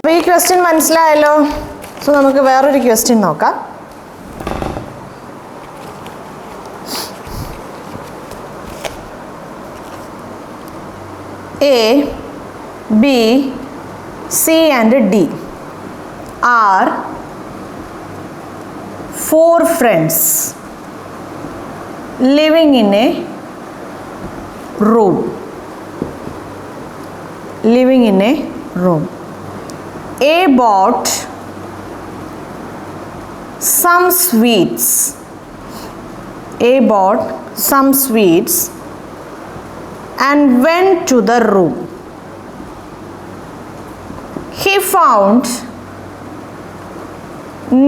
അപ്പോൾ ഈ ക്വസ്റ്റ്യൻ മനസ്സിലായല്ലോ. സോ നമുക്ക് വേറൊരു ക്വസ്റ്റ്യൻ നോക്കാം. A, B, C and D are 4 friends living in a room. A bought some sweets. And went to the room. He found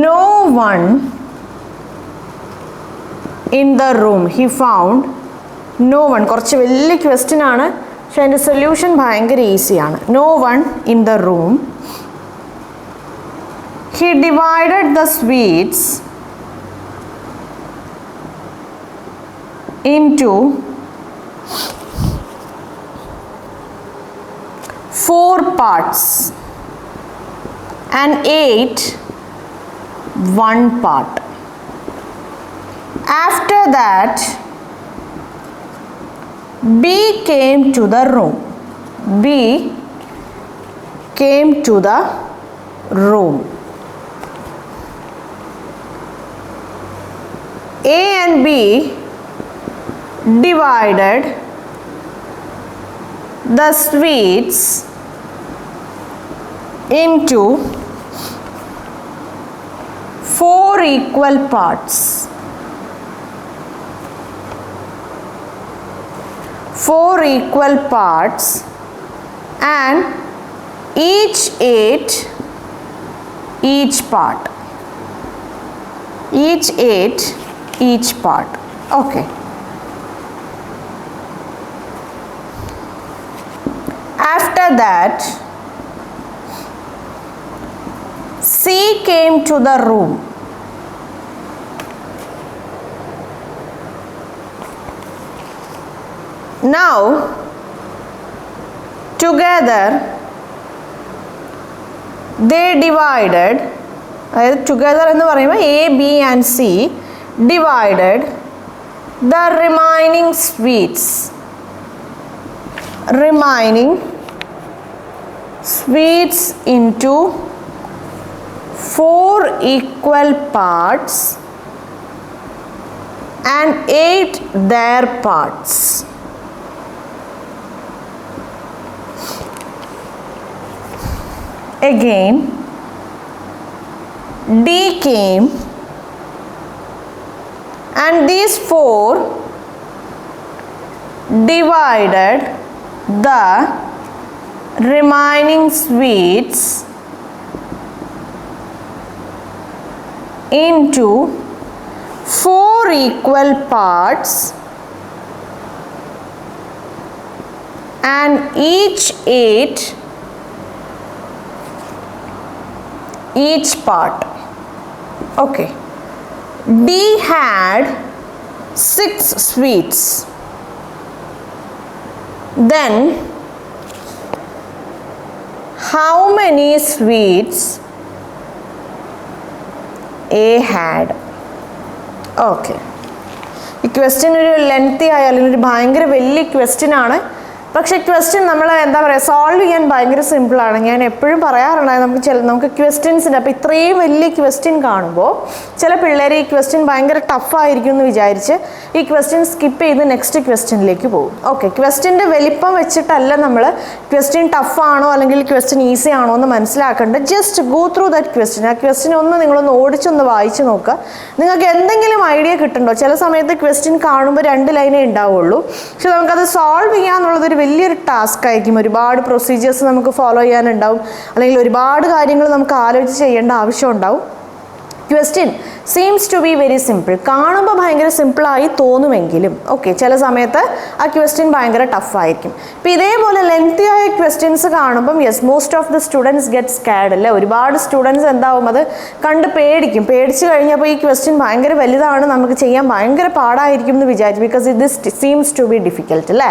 no one in the room. കുറച്ച് വലിയ question ആണ്, പക്ഷെ അതിൻ്റെ solution ഭയങ്കര ഈസിയാണ്. No one in the room. He divided the sweets into 4 parts and ate 1 part. After that, B came to the room. A and B divided the sweets into 4 equal parts. And each ate each part. Okay. After that, C came to the room. Now, together they divided, together എന്ന് പറയുമ്പോൾ A, B and C divided the remaining sweets into 4 equal parts and ate their parts. Again, D came and these 4 divided the remaining sweets into 4 equal parts and each ate each part. Okay. D had 6 sweets. Then how many sweets A had? Okay. ഈ question ഒരു lengthy ആയ അല്ലെങ്കിൽ ഒരു ഭയങ്കര വലിയ question ആണ്. പക്ഷേ question നമ്മൾ എന്താ പറയുക, സോൾവ് ചെയ്യാൻ ഭയങ്കര സിമ്പിളാണ്. ഞാൻ എപ്പോഴും പറയാറുണ്ടായത് നമുക്ക് ക്വസ്റ്റ്യൻസിൻ്റെ അപ്പോൾ ഇത്രയും വലിയ ക്വസ്റ്റ്യൻ കാണുമ്പോൾ ചില പിള്ളേർ ഈ ക്വസ്റ്റ്യൻ ഭയങ്കര ടഫായിരിക്കും എന്ന് വിചാരിച്ച് ഈ ക്വസ്റ്റ്യൻ സ്കിപ്പ് ചെയ്ത് നെക്സ്റ്റ് ക്വസ്റ്റ്യനിലേക്ക് പോകും. ഓക്കെ, ക്വസ്റ്റ്യൻ്റെ വലിപ്പം വെച്ചിട്ടല്ല നമ്മൾ ക്വസ്റ്റ്യൻ ടഫാണോ അല്ലെങ്കിൽ ക്വസ്റ്റ്യൻ ഈസി ആണോ എന്ന് മനസ്സിലാക്കേണ്ടത്. Just go through that question. ആ ക്വസ്റ്റ്യൻ ഒന്ന് നിങ്ങളൊന്ന് ഓടിച്ചൊന്ന് വായിച്ച് നോക്കുക. നിങ്ങൾക്ക് എന്തെങ്കിലും ഐഡിയ കിട്ടുന്നുണ്ടോ? ചില സമയത്ത് ക്വസ്റ്റ്യൻ കാണുമ്പോൾ 2 ലൈനേ ഉണ്ടാവുള്ളൂ, പക്ഷെ നമുക്കത് സോൾവ് ചെയ്യാന്നുള്ളതൊരു വലിയൊരു ടാസ്ക് ആയിരിക്കും. ഒരുപാട് പ്രൊസീജിയേഴ്സ് നമുക്ക് ഫോളോ ചെയ്യാനുണ്ടാവും, അല്ലെങ്കിൽ ഒരുപാട് കാര്യങ്ങൾ നമുക്ക് ആലോചിച്ച് ചെയ്യേണ്ട ആവശ്യം ഉണ്ടാവും. Question seems to be very simple. കാണുമ്പോൾ ഭയങ്കര സിമ്പിളായി തോന്നുമെങ്കിലും ചില സമയത്ത് ആ ക്വസ്റ്റ്യൻ ഭയങ്കര ടഫായിരിക്കും. ഇപ്പോൾ ഇതേപോലെ ലെങ്തി ആയ ക്വസ്റ്റ്യൻ ക്വസ്റ്റ്യൻസ് കാണുമ്പം yes most of the students get squad അല്ലേ, ഒരുപാട് സ്റ്റുഡൻസ് എന്താവും അത് കണ്ട് പേടിക്കും. പേടിച്ച് കഴിഞ്ഞപ്പോൾ ഈ ക്വസ്റ്റ്യൻ ഭയങ്കര വലുതാണ്, നമുക്ക് ചെയ്യാൻ ഭയങ്കര പാടായിരിക്കും എന്ന് വിചാരിച്ചു. ബിക്കോസ് ഇത് സീംസ് ടു ബി ഡിഫിക്കൽട്ട് അല്ലേ,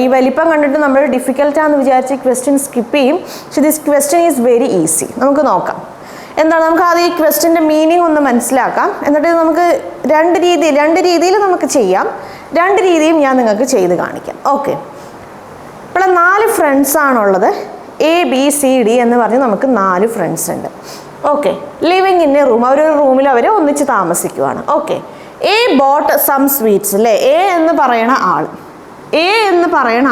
ഈ വലിപ്പം കണ്ടിട്ട് നമ്മൾ ഡിഫിക്കൽട്ടാണെന്ന് വിചാരിച്ച് ക്വസ്റ്റ്യൻ സ്കിപ്പ് ചെയ്യും. പക്ഷേ this question is very easy. നമുക്ക് നോക്കാം എന്താണ്. നമുക്ക് ആദ്യം ഈ ക്വസ്റ്റ്യൻ്റെ മീനിങ് ഒന്ന് മനസ്സിലാക്കാം. എന്നിട്ട് നമുക്ക് രണ്ട് രീതിയിൽ നമുക്ക് ചെയ്യാം. രണ്ട് രീതിയും ഞാൻ നിങ്ങൾക്ക് ചെയ്ത് കാണിക്കാം. ഓക്കെ, ഇവിടെ 4 ഫ്രണ്ട്സ് ആണുള്ളത്. ABCD എന്ന് പറഞ്ഞ് നമുക്ക് 4 ഫ്രണ്ട്സ് ഉണ്ട്. Okay, living in a room, അവരൊരു റൂമിൽ അവർ ഒന്നിച്ച് താമസിക്കുവാണ്. Okay, A about some sweets അല്ലേ. A എന്ന് പറയണ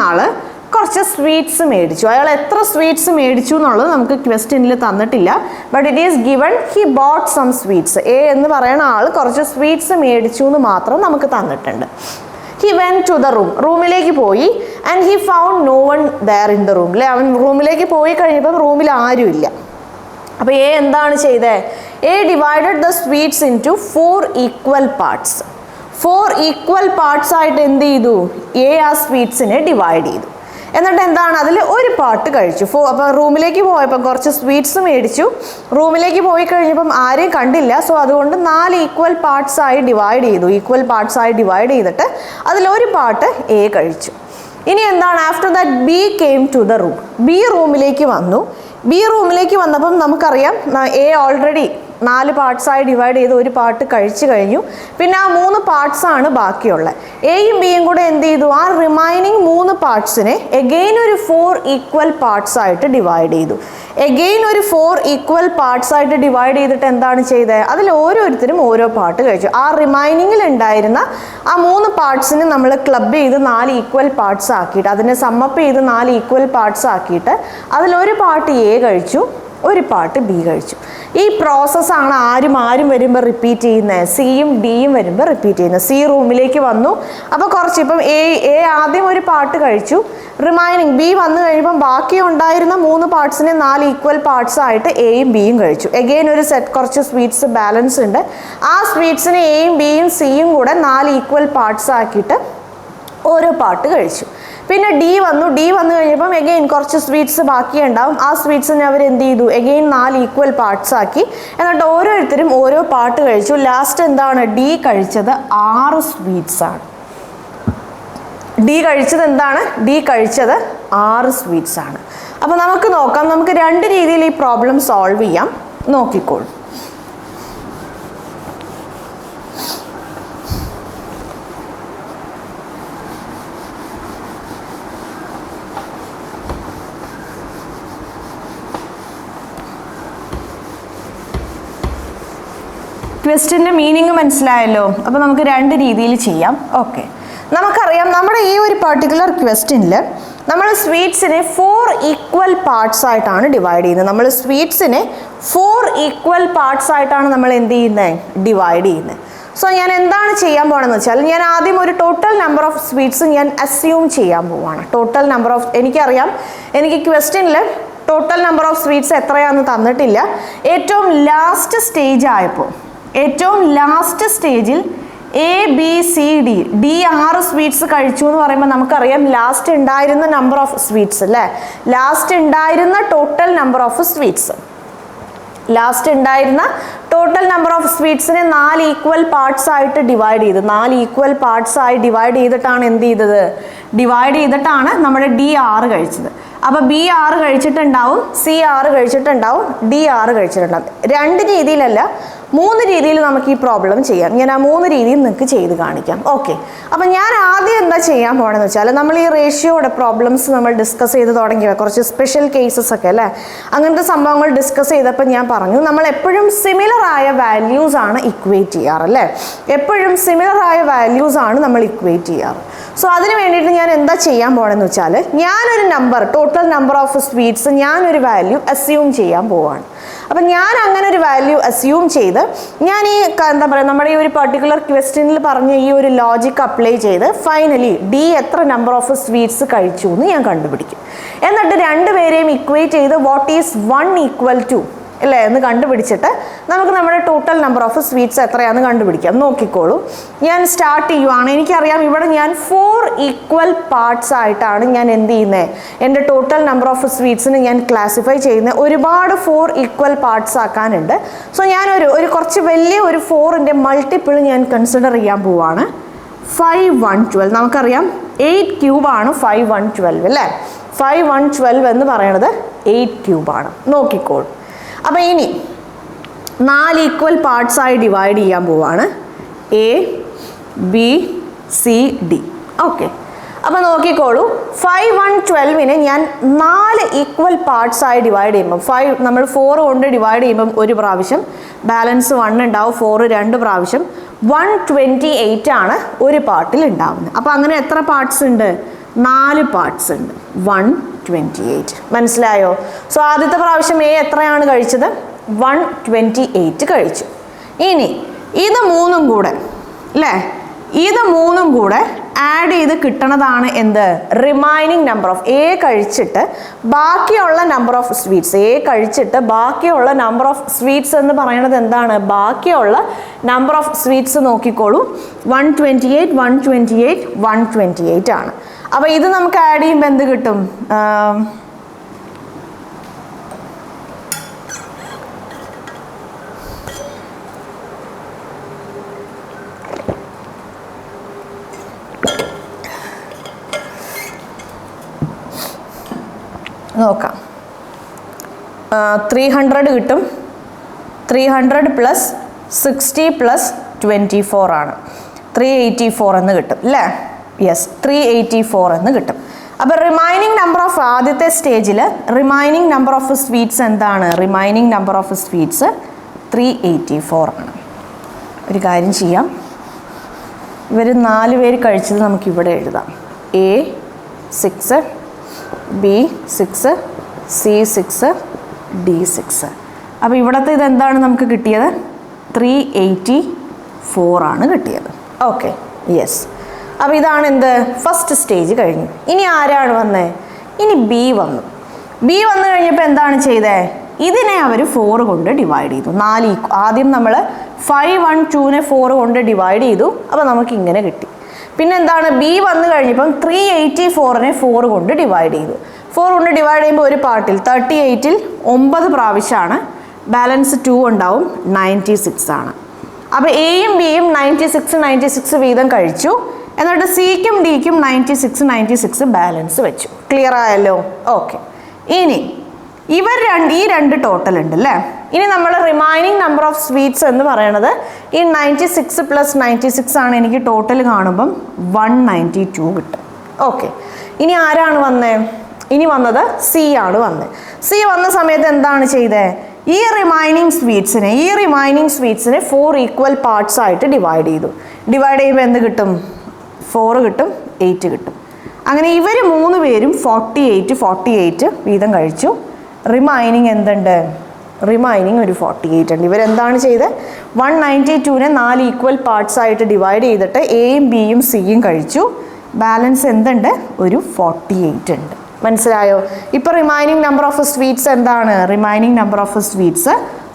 ആൾ കുറച്ച് സ്വീറ്റ്സ് മേടിച്ചു. അയാൾ എത്ര സ്വീറ്റ്സ് മേടിച്ചു എന്നുള്ളത് നമുക്ക് ക്വസ്റ്റ്യനിൽ തന്നിട്ടില്ല. But it is given he bought some sweets. A എന്ന് പറയുന്ന ആൾ കുറച്ച് സ്വീറ്റ്സ് മേടിച്ചു എന്ന് മാത്രം നമുക്ക് തന്നിട്ടുണ്ട്. He went to the room, റൂമിലേക്ക് പോയി. And he found no one there in the room അല്ലേ. അവൻ റൂമിലേക്ക് പോയി കഴിഞ്ഞപ്പം റൂമിൽ ആരുമില്ല. അപ്പോൾ A എന്താണ് ചെയ്തത്? A divided the sweets into 4 equal parts. 4 equal parts ആയിട്ട് എന്ത് ചെയ്തു? A ആ സ്വീറ്റ്സിനെ ഡിവൈഡ് ചെയ്തു. എന്നിട്ട് എന്താണ്, അതിൽ ഒരു പാർട്ട് കഴിച്ചു. അപ്പോൾ റൂമിലേക്ക് പോയപ്പോൾ കുറച്ച് സ്വീറ്റ്സ് മേടിച്ചു. റൂമിലേക്ക് പോയി കഴിഞ്ഞപ്പം ആരെയും കണ്ടില്ല. സോ അതുകൊണ്ട് 4 ഈക്വൽ പാർട്സ് ആയി ഡിവൈഡ് ചെയ്തിട്ട് അതിലൊരു പാർട്ട് A കഴിച്ചു. ഇനി എന്താണ്, after that B came to the room. B റൂമിലേക്ക് വന്നു. B റൂമിലേക്ക് വന്നപ്പം നമുക്കറിയാം A ഓൾറെഡി 4 പാർട്സായി ഡിവൈഡ് ചെയ്ത് ഒരു പാർട്ട് കഴിച്ചു കഴിഞ്ഞു. പിന്നെ ആ 3 പാർട്സാണ് ബാക്കിയുള്ളത്. Aയും Bയും കൂടെ എന്ത് ചെയ്തു? ആ റിമൈനിങ് 3 പാർട്സിനെ എഗെയിൻ ഒരു 4 ഈക്വൽ പാർട്സ് ആയിട്ട് ഡിവൈഡ് ചെയ്തു. എഗെയിൻ ഒരു 4 ഈക്വൽ പാർട്സ് ആയിട്ട് ഡിവൈഡ് ചെയ്തിട്ട് എന്താണ് ചെയ്തത്? അതിൽ ഓരോരുത്തരും ഓരോ പാർട്ട് കഴിച്ചു. ആ റിമൈനിങ്ങിൽ ഉണ്ടായിരുന്ന ആ 3 പാർട്സിനെ നമ്മൾ ക്ലബ് ചെയ്ത് 4 ഈക്വൽ പാർട്സ് ആക്കിയിട്ട്, അതിനെ സമ്മപ്പ് ചെയ്ത് 4 ഈക്വൽ പാർട്സ് ആക്കിയിട്ട് അതിലൊരു പാർട്ട് A കഴിച്ചു, ഒരു പാർട്ട് B കഴിച്ചു. ഈ പ്രോസസ്സാണ് ആരും വരുമ്പോൾ റിപ്പീറ്റ് ചെയ്യുന്നത്. സിയും ഡിയും വരുമ്പോൾ റിപ്പീറ്റ് ചെയ്യുന്നത്. C റൂമിലേക്ക് വന്നു. അപ്പോൾ കുറച്ച് ഇപ്പം A ആദ്യം ഒരു പാർട്ട് കഴിച്ചു. റിമൈനിങ് B വന്നു കഴിയുമ്പം ബാക്കി ഉണ്ടായിരുന്ന 3 പാർട്സിനെ 4 ഈക്വൽ പാർട്സ് ആയിട്ട് Aയും Bയും കഴിച്ചു. എഗെയിൻ ഒരു കുറച്ച് സ്വീറ്റ്സ് ബാലൻസ് ഉണ്ട്. ആ സ്വീറ്റ്സിനെ Aയും Bയും Cയും കൂടെ 4 ഈക്വൽ പാർട്സ് ആക്കിയിട്ട് ഓരോ പാർട്ട് കഴിച്ചു. പിന്നെ D വന്നു കഴിഞ്ഞപ്പം എഗെയിൻ കുറച്ച് സ്വീറ്റ്സ് ബാക്കിയുണ്ടാവും. ആ സ്വീറ്റ്സിനെ അവർ എന്ത് ചെയ്തു? എഗെയിൻ 4 ഈക്വൽ പാർട്സ് ആക്കി. എന്നിട്ട് ഓരോരുത്തരും ഓരോ പാർട്ട് കഴിച്ചു. ലാസ്റ്റ് എന്താണ്? D കഴിച്ചത് 6 സ്വീറ്റ്സ് ആണ്. D കഴിച്ചത് 6 സ്വീറ്റ്സ് ആണ്. അപ്പോൾ നമുക്ക് നോക്കാം. നമുക്ക് 2 രീതിയിൽ ഈ പ്രോബ്ലം സോൾവ് ചെയ്യാം. നോക്കിക്കോളൂ. ക്വസ്റ്റ്യൻ്റെ മീനിങ് മനസ്സിലായല്ലോ. അപ്പോൾ നമുക്ക് 2 രീതിയിൽ ചെയ്യാം. ഓക്കെ, നമുക്കറിയാം നമ്മുടെ ഈ ഒരു പർട്ടിക്കുലർ ക്വസ്റ്റ്യനിൽ നമ്മൾ സ്വീറ്റ്സിനെ 4 ഈക്വൽ പാർട്സ് ആയിട്ടാണ് ഡിവൈഡ് ചെയ്യുന്നത്. നമ്മൾ സ്വീറ്റ്സിനെ 4 ഈക്വൽ പാർട്സ് ആയിട്ടാണ് നമ്മൾ എന്ത് ചെയ്യുന്നത്? ഡിവൈഡ് ചെയ്യുന്നത്. സോ ഞാൻ എന്താണ് ചെയ്യാൻ പോകണമെന്ന് വെച്ചാൽ, ഞാൻ ആദ്യം ഒരു ടോട്ടൽ നമ്പർ ഓഫ് സ്വീറ്റ്സ് ഞാൻ അസ്യൂം ചെയ്യാൻ പോവാണ്. ടോട്ടൽ നമ്പർ ഓഫ് എനിക്കറിയാം, എനിക്ക് ക്വസ്റ്റ്യനിൽ ടോട്ടൽ നമ്പർ ഓഫ് സ്വീറ്റ്സ് എത്രയാണെന്ന് തന്നിട്ടില്ല. ഏറ്റവും ലാസ്റ്റ് സ്റ്റേജിൽ ABCD D 6 സ്വീറ്റ്സ് കഴിച്ചു എന്ന് പറയുമ്പോൾ നമുക്കറിയാം ലാസ്റ്റ് ഉണ്ടായിരുന്ന നമ്പർ ഓഫ് സ്വീറ്റ്സ് അല്ലേ. ലാസ്റ്റ് ഉണ്ടായിരുന്ന ടോട്ടൽ നമ്പർ ഓഫ് സ്വീറ്റ്സിനെ 4 ഈക്വൽ പാർട്സ് ആയിട്ട് ഡിവൈഡ് ചെയ്ത് 4 ഈക്വൽ പാർട്സ് ആയി ഡിവൈഡ് ചെയ്തിട്ടാണ് എന്ത് ചെയ്തത്? ഡിവൈഡ് ചെയ്തിട്ടാണ് നമ്മുടെ D 6 കഴിച്ചത്. അപ്പോൾ B 6 കഴിച്ചിട്ടുണ്ടാവും, C 6 കഴിച്ചിട്ടുണ്ടാവും, D 6 കഴിച്ചിട്ടുണ്ടാവും. 2 രീതിയിലല്ല, 3 രീതിയിൽ നമുക്ക് ഈ പ്രോബ്ലം ചെയ്യാം. ഞാൻ ആ 3 രീതിയിൽ നിങ്ങൾക്ക് ചെയ്ത് കാണിക്കാം. ഓക്കെ, അപ്പം ഞാൻ ആദ്യം എന്താ ചെയ്യാൻ പോകണമെന്ന് വെച്ചാൽ, നമ്മൾ ഈ റേഷ്യോയുടെ പ്രോബ്ലംസ് നമ്മൾ ഡിസ്കസ് ചെയ്ത് തുടങ്ങിയ കുറച്ച് സ്പെഷ്യൽ കേസസ് ഒക്കെ അല്ലേ, അങ്ങനത്തെ സംഭവങ്ങൾ ഡിസ്കസ് ചെയ്തപ്പോൾ ഞാൻ പറഞ്ഞു നമ്മൾ എപ്പോഴും സിമിലർ ആയ വാല്യൂസ് ആണ് ഇക്വേറ്റ് ചെയ്യാറ് അല്ലേ. എപ്പോഴും സിമിലർ ആയ വാല്യൂസ് ആണ് നമ്മൾ ഇക്വേറ്റ് ചെയ്യാറ്. സോ അതിന് വേണ്ടിയിട്ട് ഞാൻ എന്താ ചെയ്യാൻ പോകണമെന്ന് വെച്ചാൽ, ഞാനൊരു number, total number of sweets ഞാനൊരു വാല്യൂ അസ്യൂം ചെയ്യാൻ പോവാണ്. അപ്പം ഞാൻ അങ്ങനെ ഒരു വാല്യൂ അസ്യൂം ചെയ്ത് ഞാൻ ഈ എന്താ പറയുക നമ്മുടെ ഈ ഒരു പർട്ടിക്കുലർ ക്വസ്റ്റ്യനിൽ പറഞ്ഞ ഈ ഒരു ലോജിക് അപ്ലൈ ചെയ്ത് ഫൈനലി D എത്ര നമ്പർ ഓഫ് സ്വീറ്റ്സ് കഴിച്ചു എന്ന് ഞാൻ കണ്ടുപിടിക്കും. എന്നിട്ട് 2 പേരെയും ഇക്വേറ്റ് ചെയ്ത് വാട്ട് ഈസ് 1 ഈക്വൽ ടു അല്ലേ എന്ന് കണ്ടുപിടിച്ചിട്ട് നമുക്ക് നമ്മുടെ ടോട്ടൽ നമ്പർ ഓഫ് സ്വീറ്റ്സ് എത്രയാണെന്ന് കണ്ടുപിടിക്കാം. നോക്കിക്കോളൂ, ഞാൻ സ്റ്റാർട്ട് ചെയ്യുവാണ്. എനിക്കറിയാം ഇവിടെ ഞാൻ 4 ഈക്വൽ പാർട്സ് ആയിട്ടാണ് ഞാൻ എന്ത് ചെയ്യുന്നത്, എൻ്റെ ടോട്ടൽ നമ്പർ ഓഫ് സ്വീറ്റ്സിന് ഞാൻ ക്ലാസിഫൈ ചെയ്യുന്നത്. ഒരുപാട് 4 ഈക്വൽ പാർട്സ് ആക്കാനുണ്ട്. സോ ഞാൻ ഒരു കുറച്ച് വലിയ ഒരു 4ൻ്റെ മൾട്ടിപ്പിൾ ഞാൻ കൺസിഡർ ചെയ്യാൻ പോവാണ്. 5 1 12. നമുക്കറിയാം 8 ക്യൂബാണ് 5 1 12 അല്ലേ. 5 1 12 എന്ന് പറയുന്നത് 8 ക്യൂബാണ്. നോക്കിക്കോളൂ, അപ്പോൾ ഇനി 4 ഈക്വൽ പാർട്സ് ആയി ഡിവൈഡ് ചെയ്യാൻ പോവാണ്. A B C D. Okay, അപ്പോൾ നോക്കിക്കോളൂ, 5 1 12നെ ഞാൻ 4 ഈക്വൽ പാർട്സ് ആയി ഡിവൈഡ് ചെയ്യുമ്പോൾ 5 നമ്മൾ 4 കൊണ്ട് ഡിവൈഡ് ചെയ്യുമ്പം ഒരു പ്രാവശ്യം, ബാലൻസ് 1 ഉണ്ടാവും, 4 2 പ്രാവശ്യം, 128 ആണ് ഒരു പാർട്ടിൽ ഉണ്ടാവുന്നത്. അപ്പോൾ അങ്ങനെ എത്ര പാർട്സ് ഉണ്ട്? 4 പാർട്സ് ഉണ്ട്. 128. മനസ്സിലായോ? സോ ആദ്യത്തെ പ്രാവശ്യം എ എത്രയാണ് കഴിച്ചത്? 128 കഴിച്ചു. ഇനി ഇത് മൂന്നും കൂടെ അല്ലേ, ഇത് മൂന്നും കൂടെ ആഡ് ചെയ്ത് കിട്ടണതാണ് എന്ത്? റിമൈനിങ് നമ്പർ ഓഫ് എ കഴിച്ചിട്ട് ബാക്കിയുള്ള നമ്പർ ഓഫ് സ്വീറ്റ്സ്. എ കഴിച്ചിട്ട് ബാക്കിയുള്ള നമ്പർ ഓഫ് സ്വീറ്റ്സ് എന്ന് പറയുന്നത് എന്താണ്? ബാക്കിയുള്ള നമ്പർ ഓഫ് സ്വീറ്റ്സ് നോക്കിക്കോളൂ. 128 128 128 ആണ്. അപ്പോൾ ഇത് നമുക്ക് ആഡ് ചെയ്യുമ്പോൾ എന്ത് കിട്ടും? നോക്കാം, 300 കിട്ടും. 300 പ്ലസ് 60 പ്ലസ് 24 ആണ് 384 എന്ന് കിട്ടും അല്ലേ? യെസ്, 384 എന്ന് കിട്ടും. അപ്പോൾ റിമൈനിങ് നമ്പർ ഓഫ് ആദ്യത്തെ സ്റ്റേജിൽ റിമൈനിങ് നമ്പർ ഓഫ് സ്വീറ്റ്സ് എന്താണ്? റിമൈനിങ് നമ്പർ ഓഫ് സ്വീറ്റ്സ് 384 ആണ്. ഒരു കാര്യം ചെയ്യാം, ഇവർ 4 പേര് കഴിച്ചത് നമുക്കിവിടെ എഴുതാം. A 6, B 6, C 6, D 6. അപ്പോൾ ഇവിടുത്തെ ഇതെന്താണ് നമുക്ക് കിട്ടിയത്? 384 ആണ് കിട്ടിയത്. Okay, yes. അപ്പോൾ ഇതാണ് എന്ത്? ഫസ്റ്റ് സ്റ്റേജ് കഴിഞ്ഞു. ഇനി ആരാണ് വന്നത്? ഇനി ബി വന്നു. ബി വന്നു കഴിഞ്ഞപ്പോൾ എന്താണ് ചെയ്തത്? ഇതിനെ അവർ 4 കൊണ്ട് ഡിവൈഡ് ചെയ്തു. 4 ആദ്യം നമ്മൾ 5 1 2നെ 4 കൊണ്ട് ഡിവൈഡ് ചെയ്തു. അപ്പോൾ നമുക്ക് ഇങ്ങനെ കിട്ടി. പിന്നെ എന്താണ്? ബി വന്നു കഴിഞ്ഞപ്പം 384നെ 4 കൊണ്ട് ഡിവൈഡ് ചെയ്തു. 4 കൊണ്ട് ഡിവൈഡ് ചെയ്യുമ്പോൾ ഒരു പാർട്ടിൽ 38ൽ 9 പ്രാവശ്യമാണ്, ബാലൻസ് 2 ഉണ്ടാവും, 96 ആണ്. അപ്പോൾ എയും ബിയും 96 വീതം കഴിച്ചു. എന്നിട്ട് സിക്കും ഡിക്കും 96 ബാലൻസ് വെച്ചു. ക്ലിയർ ആയല്ലോ? ഓക്കെ. ഇനി ഈ രണ്ട് ടോട്ടൽ ഉണ്ട് അല്ലേ. ഇനി നമ്മൾ റിമൈനിങ് നമ്പർ ഓഫ് സ്വീറ്റ്സ് എന്ന് പറയുന്നത് ഈ 96 പ്ലസ് 96 ആണ്. എനിക്ക് ടോട്ടൽ കാണുമ്പം 192 കിട്ടും. ഓക്കെ, ഇനി ആരാണ് വന്നത്? ഇനി വന്നത് സി ആണ് വന്നത്. സി വന്ന സമയത്ത് എന്താണ് ചെയ്തത്? ഈ റിമൈനിങ് സ്വീറ്റ്സിനെ 4 ഈക്വൽ പാർട്സ് ആയിട്ട് ഡിവൈഡ് ചെയ്തു. ഡിവൈഡ് ചെയ്യുമ്പോൾ എന്ത് കിട്ടും? 4 കിട്ടും, 8 കിട്ടും. അങ്ങനെ ഇവർ 3 പേരും 48 വീതം കഴിച്ചു. റിമൈനിങ് എന്തുണ്ട്? റിമൈനിങ് ഒരു 48 ഉണ്ട്. ഇവരെന്താണ് ചെയ്തത്? 192നെ 4 ഈക്വൽ പാർട്സ് ആയിട്ട് ഡിവൈഡ് ചെയ്തിട്ട് എയും ബിയും സിയും കഴിച്ചു. ബാലൻസ് എന്തുണ്ട്? ഒരു 48 ഉണ്ട്. മനസ്സിലായോ? ഇപ്പോൾ റിമൈനിങ് നമ്പർ ഓഫ് സ്വീറ്റ്സ് എന്താണ്? റിമൈനിങ് നമ്പർ ഓഫ് സ്വീറ്റ്സ്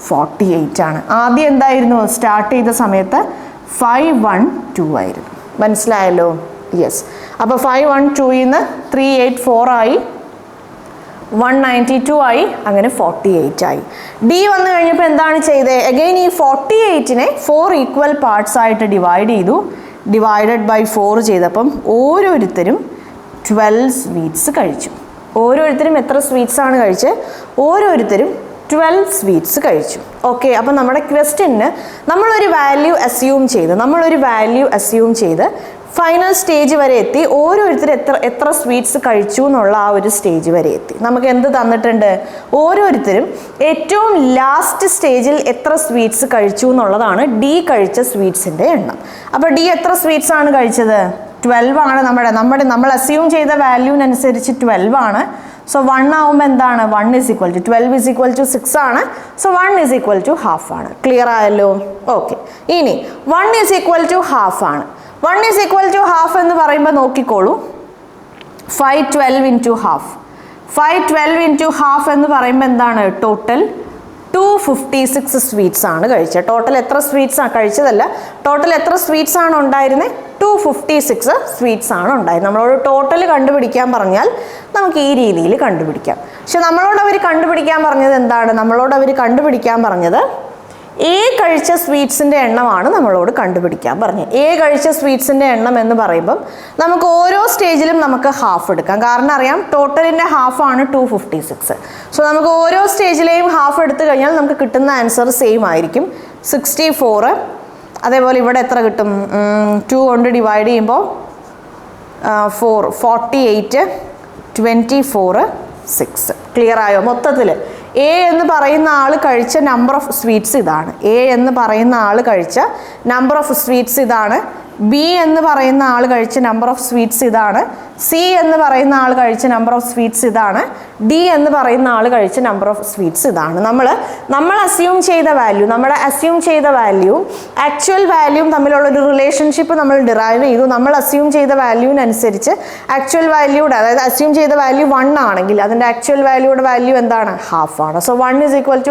48 ആണ്. ആദ്യം എന്തായിരുന്നു? സ്റ്റാർട്ട് ചെയ്ത സമയത്ത് 512 ആയിരുന്നു. മനസ്സിലായല്ലോ? യെസ്. അപ്പോൾ 512ൽ നിന്ന് 384 ആയി, 192 ആയി, അങ്ങനെ 48 ആയി. ഡി വന്നു കഴിഞ്ഞപ്പോൾ എന്താണ് ചെയ്തത്? അഗെയിൻ ഈ 48നെ 4 ഈക്വൽ പാർട്സ് ആയിട്ട് ഡിവൈഡ് ചെയ്തു. ഡിവൈഡഡ് ബൈ 4 ചെയ്തപ്പം ഓരോരുത്തരും 12 സ്വീറ്റ്സ് കഴിച്ചു. ഓരോരുത്തരും എത്ര സ്വീറ്റ്സ് ആണ് കഴിച്ചത്? ഓരോരുത്തരും 12 സ്വീറ്റ്സ് കഴിച്ചു. ഓക്കെ, അപ്പം നമ്മുടെ ക്വസ്റ്റ്യന് നമ്മളൊരു വാല്യൂ അസ്യൂം ചെയ്ത് ഫൈനൽ സ്റ്റേജ് വരെ എത്തി. ഓരോരുത്തർ എത്ര സ്വീറ്റ്സ് കഴിച്ചു എന്നുള്ള ആ ഒരു സ്റ്റേജ് വരെ എത്തി. നമുക്ക് എന്ത് തന്നിട്ടുണ്ട്? ഓരോരുത്തരും ഏറ്റവും ലാസ്റ്റ് സ്റ്റേജിൽ എത്ര സ്വീറ്റ്സ് കഴിച്ചു എന്നുള്ളതാണ് ഡി കഴിച്ച സ്വീറ്റ്സിൻ്റെ എണ്ണം. അപ്പോൾ ഡി എത്ര സ്വീറ്റ്സ് ആണ് കഴിച്ചത്? 12 ആണ്. നമ്മൾ അസ്യൂം ചെയ്ത വാല്യൂവിനനുസരിച്ച് 12 ആണ്. സോ 1 ആവുമ്പോൾ എന്താണ്? 1 = 12 = 6 ആണ്. സോ 1 = ഹാഫ് ആണ്. ക്ലിയർ ആയല്ലോ? ഓക്കെ. ഇനി 1 = ഹാഫ് ആണ്. 1 = ഹാഫ് എന്ന് പറയുമ്പോൾ നോക്കിക്കോളൂ, 512 × ഹാഫ്. 512 × ഹാഫ് എന്ന് പറയുമ്പോൾ എന്താണ്? ടോട്ടൽ 256 സ്വീറ്റ്സ് ആണ് കഴിച്ചത്. ടോട്ടൽ എത്ര സ്വീറ്റ്സ് ആണ് കഴിച്ചതല്ല, ടോട്ടൽ എത്ര സ്വീറ്റ്സ് ആണ് ഉണ്ടായിരുന്നത്? 256 സ്വീറ്റ്സ് ആണ് ഉണ്ടായിരുന്നത്. നമ്മളോട് ടോട്ടൽ കണ്ടുപിടിക്കാൻ പറഞ്ഞാൽ നമുക്ക് ഈ രീതിയിൽ കണ്ടുപിടിക്കാം. പക്ഷെ നമ്മളോട് അവർ കണ്ടുപിടിക്കാൻ പറഞ്ഞത് എന്താണ്? നമ്മളോട് അവർ കണ്ടുപിടിക്കാൻ പറഞ്ഞത് എ കഴിച്ച സ്വീറ്റ്സിൻ്റെ എണ്ണമാണ് നമ്മളോട് കണ്ടുപിടിക്കാൻ പറഞ്ഞത്. എ കഴിച്ച സ്വീറ്റ്സിൻ്റെ എണ്ണം എന്ന് പറയുമ്പം നമുക്ക് ഓരോ സ്റ്റേജിലും നമുക്ക് ഹാഫ് എടുക്കാം. കാരണം അറിയാം ടോട്ടലിൻ്റെ ഹാഫാണ് 256. സോ നമുക്ക് ഓരോ സ്റ്റേജിലെയും ഹാഫ് എടുത്തു കഴിഞ്ഞാൽ നമുക്ക് കിട്ടുന്ന ആൻസർ സെയിം ആയിരിക്കും, 64. അതേപോലെ ഇവിടെ എത്ര കിട്ടും? 2 കൊണ്ട് ഡിവൈഡ് ചെയ്യുമ്പോൾ 48, 24, 6. ക്ലിയർ ആയോ? മൊത്തത്തിൽ എ എന്ന് പറയുന്ന ആൾ കഴിച്ച നമ്പർ ഓഫ് സ്വീറ്റ്സ് ഇതാണ്. എ എന്ന് പറയുന്ന ആൾ കഴിച്ച നമ്പർ ഓഫ് സ്വീറ്റ്സ് ഇതാണ്. ബി എന്ന് പറയുന്ന ആൾ കഴിച്ച നമ്പർ ഓഫ് സ്വീറ്റ്സ് ഇതാണ്. സി എന്ന് പറയുന്ന ആൾ കഴിച്ച നമ്പർ ഓഫ് സ്വീറ്റ്സ് ഇതാണ്. ഡി എന്ന് പറയുന്ന ആൾ കഴിച്ച നമ്പർ ഓഫ് സ്വീറ്റ്സ് ഇതാണ്. നമ്മൾ അസ്യൂം ചെയ്ത വാല്യൂ, നമ്മുടെ അസ്യൂം ചെയ്ത വാല്യൂ ആക്ച്വൽ വാല്യൂവും തമ്മിലുള്ളൊരു റിലേഷൻഷിപ്പ് നമ്മൾ ഡിറൈവ് ചെയ്തു. നമ്മൾ അസ്യൂം ചെയ്ത വാല്യൂവിനനുസരിച്ച് ആക്ച്വൽ വാല്യൂയുടെ, അതായത് അസ്യൂം ചെയ്ത വാല്യൂ 1 ആണെങ്കിൽ അതിൻ്റെ ആക്ച്വൽ വാല്യൂയുടെ വാല്യൂ എന്താണ്? ഹാഫാണ്. സോ 1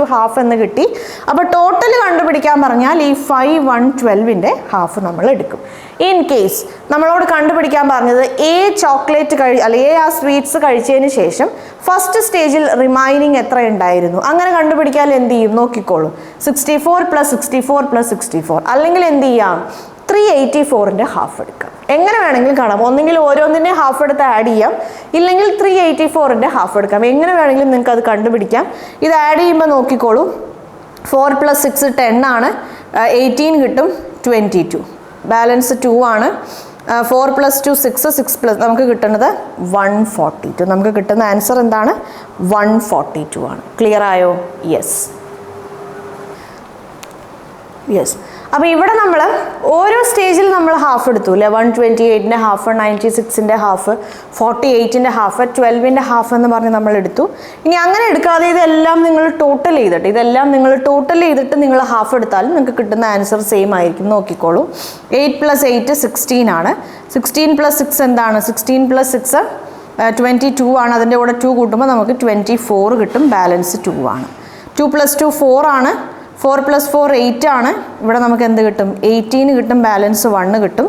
= ഹാഫ് എന്ന് കിട്ടി. അപ്പോൾ ടോട്ടൽ കണ്ടുപിടിക്കാൻ പറഞ്ഞാൽ ഈ 5, 1, 12ൻ്റെ ഹാഫ് നമ്മൾ എടുക്കും. ഇൻ കേസ് നമ്മളോട് കണ്ടുപിടിക്കാൻ പറഞ്ഞത് എ ചോക്ലേറ്റ് അല്ലെങ്കിൽ ആ സ്വീറ്റ്സ് കഴിച്ചതിന് ശേഷം ഫസ്റ്റ് സ്റ്റേജിൽ റിമൈനിങ് എത്ര ഉണ്ടായിരുന്നു, അങ്ങനെ കണ്ടുപിടിക്കാൻ എന്ത് ചെയ്യും? നോക്കിക്കോളൂ. 64 + 64 + 64, അല്ലെങ്കിൽ എന്ത് ചെയ്യാം? 384ൻ്റെ ഹാഫ് എടുക്കാം. എങ്ങനെ വേണമെങ്കിലും കാണാം. ഒന്നെങ്കിൽ ഓരോന്നിൻ്റെ ഹാഫ് എടുത്ത് ആഡ് ചെയ്യാം, ഇല്ലെങ്കിൽ 384ൻ്റെ ഹാഫ് എടുക്കാം. എങ്ങനെ വേണമെങ്കിലും നിങ്ങൾക്ക് അത് കണ്ടുപിടിക്കാം. ഇത് ആഡ് ചെയ്യുമ്പോൾ നോക്കിക്കോളൂ. 4 + 6 10 ആണ്, 18 കിട്ടും, 22. ബാലൻസ് 2 ആണ്. 4 + 2 6, 6+ നമുക്ക് കിട്ടുന്നത് 142. നമുക്ക് കിട്ടുന്ന ആൻസർ എന്താണ്? 142 ആണ്. ക്ലിയർ ആയോ? യെസ്. അപ്പോൾ ഇവിടെ നമ്മൾ ഓരോ സ്റ്റേജിൽ നമ്മൾ ഹാഫ് എടുത്തു അല്ലേ? 128ൻ്റെ ഹാഫ്, 96ൻ്റെ ഹാഫ്, 48ൻ്റെ ഹാഫ്, 12ൻ്റെ ഹാഫ് എന്ന് പറഞ്ഞ് നമ്മൾ എടുത്തു. ഇനി അങ്ങനെ എടുക്കാതെ ഇതെല്ലാം നിങ്ങൾ ടോട്ടൽ ചെയ്തിട്ട് നിങ്ങൾ ഹാഫ് എടുത്താലും നിങ്ങൾക്ക് കിട്ടുന്ന ആൻസർ സെയിം ആയിരിക്കും. നോക്കിക്കോളൂ. 8 + 8 16 ആണ്. 16 + 6 എന്താണ്? 16 + 6 22 ആണ്. അതിൻ്റെ കൂടെ 2 കൂട്ടുമ്പോൾ നമുക്ക് 24 കിട്ടും. ബാലൻസ് 2 ആണ്. 2 + 2 4 ആണ്. 4 + 4 8 ആണ്. ഇവിടെ നമുക്ക് എന്ത് കിട്ടും? 18 കിട്ടും. ബാലൻസ് 1 കിട്ടും.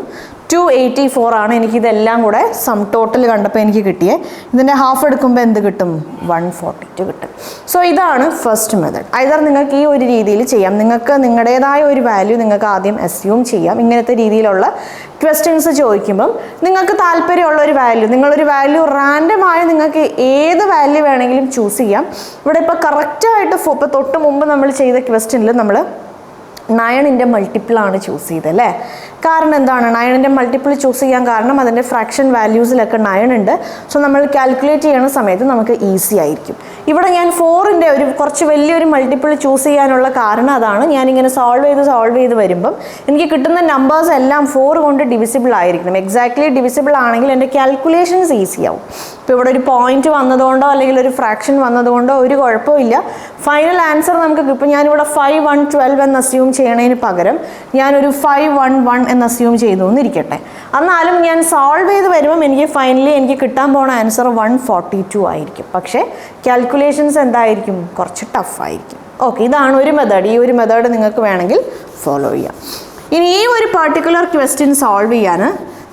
284 ആണ്. എനിക്കിതെല്ലാം കൂടെ സം ടോട്ടൽ കണ്ടപ്പോൾ എനിക്ക് കിട്ടിയേ. ഇതിൻ്റെ ഹാഫ് എടുക്കുമ്പോൾ എന്ത് കിട്ടും? 142 കിട്ടും. സോ ഇതാണ് ഫസ്റ്റ് മെത്തേഡ്. ഐദർ നിങ്ങൾക്ക് ഈ ഒരു രീതിയിൽ ചെയ്യാം. നിങ്ങൾക്ക് നിങ്ങളുടേതായ ഒരു വാല്യൂ നിങ്ങൾക്ക് ആദ്യം അസ്യൂം ചെയ്യാം. ഇങ്ങനത്തെ രീതിയിലുള്ള ക്വസ്റ്റ്യൻസ് ചോദിക്കുമ്പം നിങ്ങൾക്ക് താല്പര്യമുള്ള ഒരു വാല്യൂ, നിങ്ങളൊരു വാല്യൂ റാൻഡമായി നിങ്ങൾക്ക് ഏത് വാല്യൂ വേണമെങ്കിലും ചൂസ് ചെയ്യാം. ഇവിടെ ഇപ്പോൾ കറക്റ്റായിട്ട് ഇപ്പോൾ തൊട്ട് മുമ്പ് നമ്മൾ ചെയ്ത ക്വസ്റ്റ്യനിൽ നമ്മൾ 9ൻ്റെ മൾട്ടിപ്പിളാണ് ചൂസ് ചെയ്തത് അല്ലേ? കാരണം എന്താണ് 9ൻ്റെ മൾട്ടിപ്പിൾ ചൂസ് ചെയ്യാൻ കാരണം അതിൻ്റെ ഫ്രാക്ഷൻ വാല്യൂസിലൊക്കെ 9 ഉണ്ട്. സോ നമ്മൾ കാൽക്കുലേറ്റ് ചെയ്യുന്ന സമയത്ത് നമുക്ക് ഈസി ആയിരിക്കും. ഇവിടെ ഞാൻ 4ൻ്റെ ഒരു കുറച്ച് വലിയൊരു മൾട്ടിപ്പിൾ ചൂസ് ചെയ്യാനുള്ള കാരണം അതാണ്. ഞാനിങ്ങനെ സോൾവ് ചെയ്ത് വരുമ്പം എനിക്ക് കിട്ടുന്ന നമ്പേഴ്സ് എല്ലാം 4 കൊണ്ട് ഡിവിസിബിൾ ആയിരിക്കണം. എക്സാക്ട്ലി ഡിവിസിബിൾ ആണെങ്കിൽ എൻ്റെ കാൽക്കുലേഷൻസ് ഈസി ആവും. ഇപ്പോൾ ഇവിടെ ഒരു പോയിന്റ് വന്നതുകൊണ്ടോ അല്ലെങ്കിൽ ഒരു ഫ്രാക്ഷൻ വന്നതുകൊണ്ടോ ഒരു കുഴപ്പമില്ല. ഫൈനൽ ആൻസർ നമുക്ക് ഇപ്പോൾ ഞാനിവിടെ 5, 1, 12 എന്ന് അസ്യൂം ചെയ്യണതിന് പകരം ഞാനൊരു 5, 1, 1 എന്ന് അസ്യൂം ചെയ്തു എന്നിരിക്കട്ടെ. എന്നാലും ഞാൻ സോൾവ് ചെയ്ത് വരുമ്പം എനിക്ക് കിട്ടാൻ പോണ ആൻസർ 142 ആയിരിക്കും. പക്ഷേ കാൽക്കുലേഷൻസ് എന്തായിരിക്കും? കുറച്ച് ടഫായിരിക്കും. ഓക്കെ, ഇതാണ് ഒരു മെത്തേഡ്. ഈ ഒരു മെത്തേഡ് നിങ്ങൾക്ക് വേണമെങ്കിൽ ഫോളോ ചെയ്യാം. ഇനി ഈ ഒരു പർട്ടിക്കുലർ ക്വസ്റ്റ്യൻ സോൾവ് ചെയ്യാൻ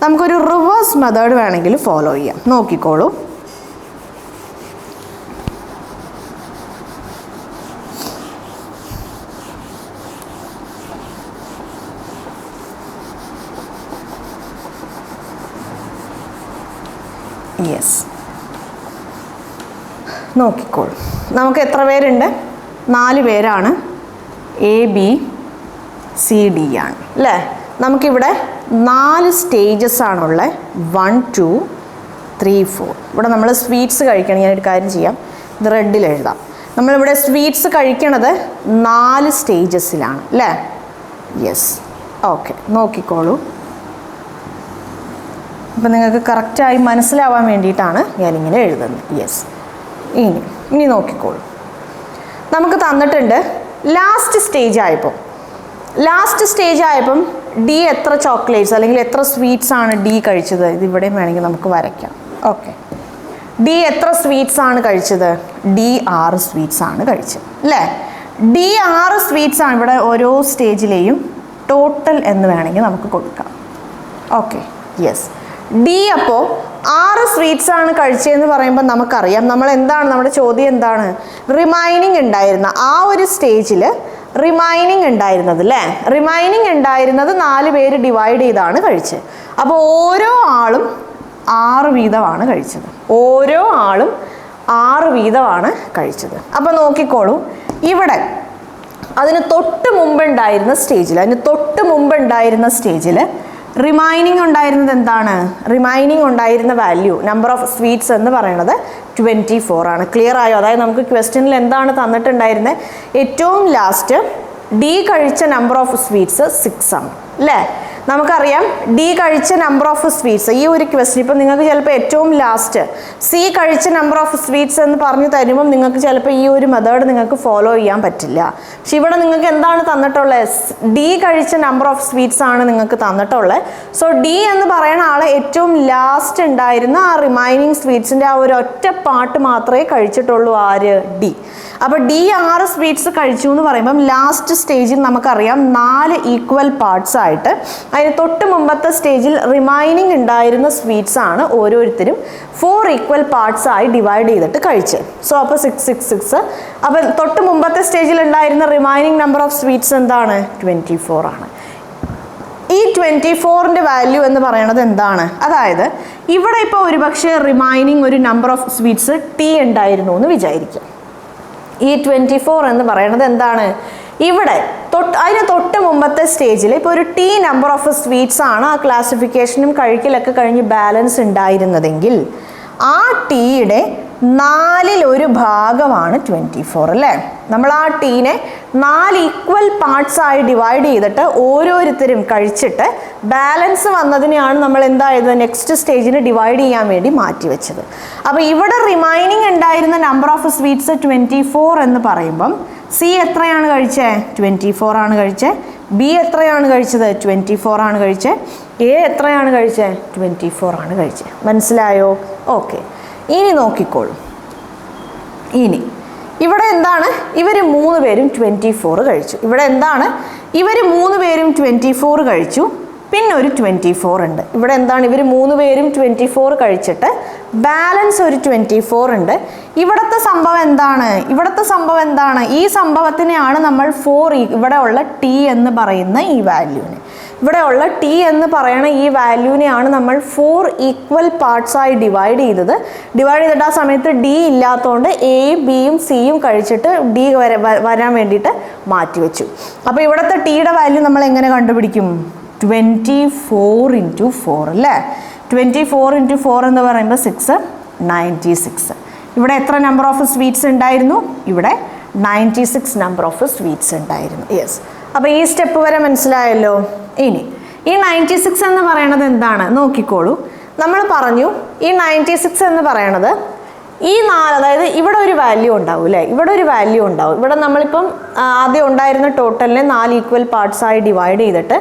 നമുക്കൊരു റിവേഴ്സ് മെത്തേഡ് വേണമെങ്കിൽ ഫോളോ ചെയ്യാം. നോക്കിക്കോളൂ. യെസ്, നോക്കിക്കോളൂ. നമുക്ക് എത്ര പേരുണ്ട്? 4 പേരാണ്. എ, ബി, സി, ഡി ആണ് അല്ലേ? നമുക്കിവിടെ 4 സ്റ്റേജസ് ആണുള്ളത്. 1, 2, 3, 4. ഇവിടെ നമ്മൾ സ്വീറ്റ്സ് കഴിക്കണം. ഞാനൊരു കാര്യം ചെയ്യാം, ഇത് റെഡിൽ എഴുതാം. നമ്മളിവിടെ സ്വീറ്റ്സ് കഴിക്കണത് 4 സ്റ്റേജസിലാണ് അല്ലേ? Yes, okay. നോക്കിക്കോളൂ. അപ്പം നിങ്ങൾക്ക് കറക്റ്റായി മനസ്സിലാവാൻ വേണ്ടിയിട്ടാണ് ഞാനിങ്ങനെ എഴുതുന്നത്. യെസ്, ഇനി നോക്കിക്കോളൂ. നമുക്ക് തന്നിട്ടുണ്ട് ലാസ്റ്റ് സ്റ്റേജ് ആയപ്പം ഡി എത്ര ചോക്ലേറ്റ്സ് അല്ലെങ്കിൽ എത്ര സ്വീറ്റ്സ് ആണ് ഡി കഴിച്ചത്? ഇതിവിടെയും വേണമെങ്കിൽ നമുക്ക് വരയ്ക്കാം. ഓക്കെ, ഡി എത്ര സ്വീറ്റ്സ് ആണ് കഴിച്ചത്? ഡി 6 സ്വീറ്റ്സ് ആണ് കഴിച്ചത് അല്ലേ? ഡി 6 സ്വീറ്റ്സ് ആണ് ഇവിടെ ഓരോ സ്റ്റേജിലെയും ടോട്ടൽ എന്ന് വേണമെങ്കിൽ നമുക്ക് കൊടുക്കാം. Okay, yes. ഡി അപ്പോൾ 6 സ്വീറ്റ്സ് ആണ് കഴിച്ചതെന്ന് പറയുമ്പോൾ നമുക്കറിയാം നമ്മുടെ ചോദ്യം എന്താണ്, റിമൈനിങ് ഉണ്ടായിരുന്ന ആ ഒരു സ്റ്റേജിൽ റിമൈനിങ് ഉണ്ടായിരുന്നത് അല്ലേ, റിമൈനിങ് ഉണ്ടായിരുന്നത് 4 പേര് ഡിവൈഡ് ചെയ്താണ് കഴിച്ചത്. അപ്പോൾ ഓരോ ആളും 6 വീതമാണ് കഴിച്ചത്. ഓരോ ആളും 6 വീതമാണ് കഴിച്ചത്. അപ്പോൾ നോക്കിക്കോളൂ, ഇവിടെ അതിന് തൊട്ട് മുമ്പുണ്ടായിരുന്ന സ്റ്റേജിൽ റിമൈനിങ് ഉണ്ടായിരുന്നത് എന്താണ്, റിമൈനിങ് ഉണ്ടായിരുന്ന വാല്യൂ നമ്പർ ഓഫ് സ്വീറ്റ്സ് എന്ന് പറയുന്നത് 24 ആണ്. ക്ലിയർ ആയോ? അതായത് നമുക്ക് ക്വസ്റ്റ്യനിൽ എന്താണ് തന്നിട്ടുണ്ടായിരുന്നത്, ഏറ്റവും ലാസ്റ്റ് ഡി കഴിച്ച നമ്പർ ഓഫ് സ്വീറ്റ്സ് 6 ആണ് അല്ലേ. നമുക്കറിയാം ഡി കഴിച്ച നമ്പർ ഓഫ് സ്വീറ്റ്സ്, ഈ ഒരു ക്വസ്റ്റ്യൻ ഇപ്പം നിങ്ങൾക്ക് ചിലപ്പോൾ ഏറ്റവും ലാസ്റ്റ് സി കഴിച്ച നമ്പർ ഓഫ് സ്വീറ്റ്സ് എന്ന് പറഞ്ഞു തരുമ്പം നിങ്ങൾക്ക് ചിലപ്പോൾ ഈ ഒരു മെത്തേഡ് നിങ്ങൾക്ക് ഫോളോ ചെയ്യാൻ പറ്റില്ല. പക്ഷെ ഇവിടെ നിങ്ങൾക്ക് എന്താണ് തന്നിട്ടുള്ളത്, ഡി കഴിച്ച നമ്പർ ഓഫ് സ്വീറ്റ്സ് ആണ് നിങ്ങൾക്ക് തന്നിട്ടുള്ളത്. സോ ഡി എന്ന് പറയുന്ന ആൾ ഏറ്റവും ലാസ്റ്റ് ഉണ്ടായിരുന്ന ആ റിമൈനിങ് സ്വീറ്റ്സിൻ്റെ ആ ഒരു ഒറ്റ പാർട്ട് മാത്രമേ കഴിച്ചിട്ടുള്ളൂ. ആര്? ഡി. അപ്പോൾ ഡി 6 സ്വീറ്റ്സ് കഴിച്ചു എന്ന് പറയുമ്പം ലാസ്റ്റ് സ്റ്റേജിൽ നമുക്കറിയാം 4 ഈക്വൽ പാർട്സ് ആയിട്ട്, അതിന് തൊട്ട് മുമ്പത്തെ സ്റ്റേജിൽ റിമൈനിങ് ഉണ്ടായിരുന്ന സ്വീറ്റ്സ് ആണ് ഓരോരുത്തരും 4 ഈക്വൽ പാർട്സ് ആയി ഡിവൈഡ് ചെയ്തിട്ട് കഴിച്ചത്. സോ അപ്പോൾ 6 6 6. അപ്പോൾ തൊട്ട് മുമ്പത്തെ സ്റ്റേജിൽ ഉണ്ടായിരുന്ന റിമൈനിങ് നമ്പർ ഓഫ് സ്വീറ്റ്സ് എന്താണ്, 24 ആണ്. ഈ 24ൻ്റെ വാല്യൂ എന്ന് പറയുന്നത് എന്താണ്, അതായത് ഇവിടെ ഇപ്പോൾ ഒരുപക്ഷെ റിമൈനിങ് ഒരു നമ്പർ ഓഫ് സ്വീറ്റ്സ് ടി ഉണ്ടായിരുന്നു എന്ന് വിചാരിക്കും. ഈ 24 എന്ന് പറയുന്നത് എന്താണ്, ഇവിടെ അതിന് തൊട്ട് മുമ്പത്തെ സ്റ്റേജിൽ ഇപ്പോൾ ഒരു ടി നമ്പർ ഓഫ് സ്വീറ്റ്സ് ആണ് ആ ക്ലാസിഫിക്കേഷനും കഴിക്കലൊക്കെ കഴിഞ്ഞ് ബാലൻസ് ഉണ്ടായിരുന്നതെങ്കിൽ ആ ടീയുടെ 4/1 ഭാഗമാണ് 24 അല്ലേ. നമ്മൾ ആ ടീനെ 4 ഈക്വൽ പാർട്സ് ആയി ഡിവൈഡ് ചെയ്തിട്ട് ഓരോരുത്തരും കഴിച്ചിട്ട് ബാലൻസ് വന്നതിനെയാണ് നമ്മൾ എന്തായത് നെക്സ്റ്റ് സ്റ്റേജിന് ഡിവൈഡ് ചെയ്യാൻ വേണ്ടി മാറ്റിവെച്ചത്. അപ്പോൾ ഇവിടെ റിമൈനിങ് ഉണ്ടായിരുന്ന നമ്പർ ഓഫ് സ്വീറ്റ്സ് 24 എന്ന് പറയുമ്പം സി എത്രയാണ് കഴിച്ചത്, 24 ആണ് കഴിച്ചത്. ബി എത്രയാണ് കഴിച്ചത്, 24 ആണ് കഴിച്ചത്. എ എത്രയാണ് കഴിച്ചത്, 24 ആണ് കഴിച്ചത്. മനസ്സിലായോ? ഓക്കെ, ഇനി നോക്കിക്കോളൂ. ഇനി ഇവിടെ എന്താണ്, ഇവർ 3 പേരും 24 കഴിച്ചു. ഇവിടെ എന്താണ്, ഇവർ 3 പേരും 24 കഴിച്ചു, പിന്നെ ഒരു 24 ഉണ്ട്. ഇവിടെ എന്താണ്, ഇവർ 3 പേരും 24 കഴിച്ചിട്ട് ബാലൻസ് ഒരു 24 ഉണ്ട്. ഇവിടുത്തെ സംഭവം എന്താണ്, ഈ സംഭവത്തിനെയാണ് നമ്മൾ 4 ഇവിടെ ഉള്ള ടി എന്ന് പറയുന്ന ഈ വാല്യൂവിനെ, ഇവിടെയുള്ള ടി എന്ന് പറയുന്ന ഈ വാല്യൂവിനെയാണ് നമ്മൾ 4 ഈക്വൽ പാർട്സ് ആയി ഡിവൈഡ് ചെയ്തിട്ട് ആ സമയത്ത് ഡി ഇല്ലാത്തതുകൊണ്ട് എയും ബിയും സിയും കഴിച്ചിട്ട് ഡി വരാൻ വേണ്ടിയിട്ട് മാറ്റിവെച്ചു. അപ്പോൾ ഇവിടുത്തെ ടിയുടെ വാല്യൂ നമ്മൾ എങ്ങനെ കണ്ടുപിടിക്കും, 24 × 4 അല്ലേ. 24 × 4 എന്ന് പറയുമ്പോൾ 6 96. ഇവിടെ എത്ര നമ്പർ ഓഫ് സ്വീറ്റ്സ് ഉണ്ടായിരുന്നു, ഇവിടെ 96 നമ്പർ ഓഫ് സ്വീറ്റ്സ് ഉണ്ടായിരുന്നു. യെസ്, അപ്പോൾ ഈ സ്റ്റെപ്പ് വരെ മനസ്സിലായല്ലോ. ഇനി ഈ 96 എന്ന് പറയണത് എന്താണ് നോക്കിക്കോളൂ. നമ്മൾ പറഞ്ഞു ഈ 96 എന്ന് പറയണത് ഈ 4, അതായത് ഇവിടെ ഒരു വാല്യൂ ഉണ്ടാവും അല്ലേ, ഇവിടെ ഒരു വാല്യൂ ഉണ്ടാവും. ഇവിടെ നമ്മളിപ്പം ആദ്യം ഉണ്ടായിരുന്ന ടോട്ടലിനെ 4 ഈക്വൽ പാർട്സ് ആയി ഡിവൈഡ് ചെയ്തിട്ട്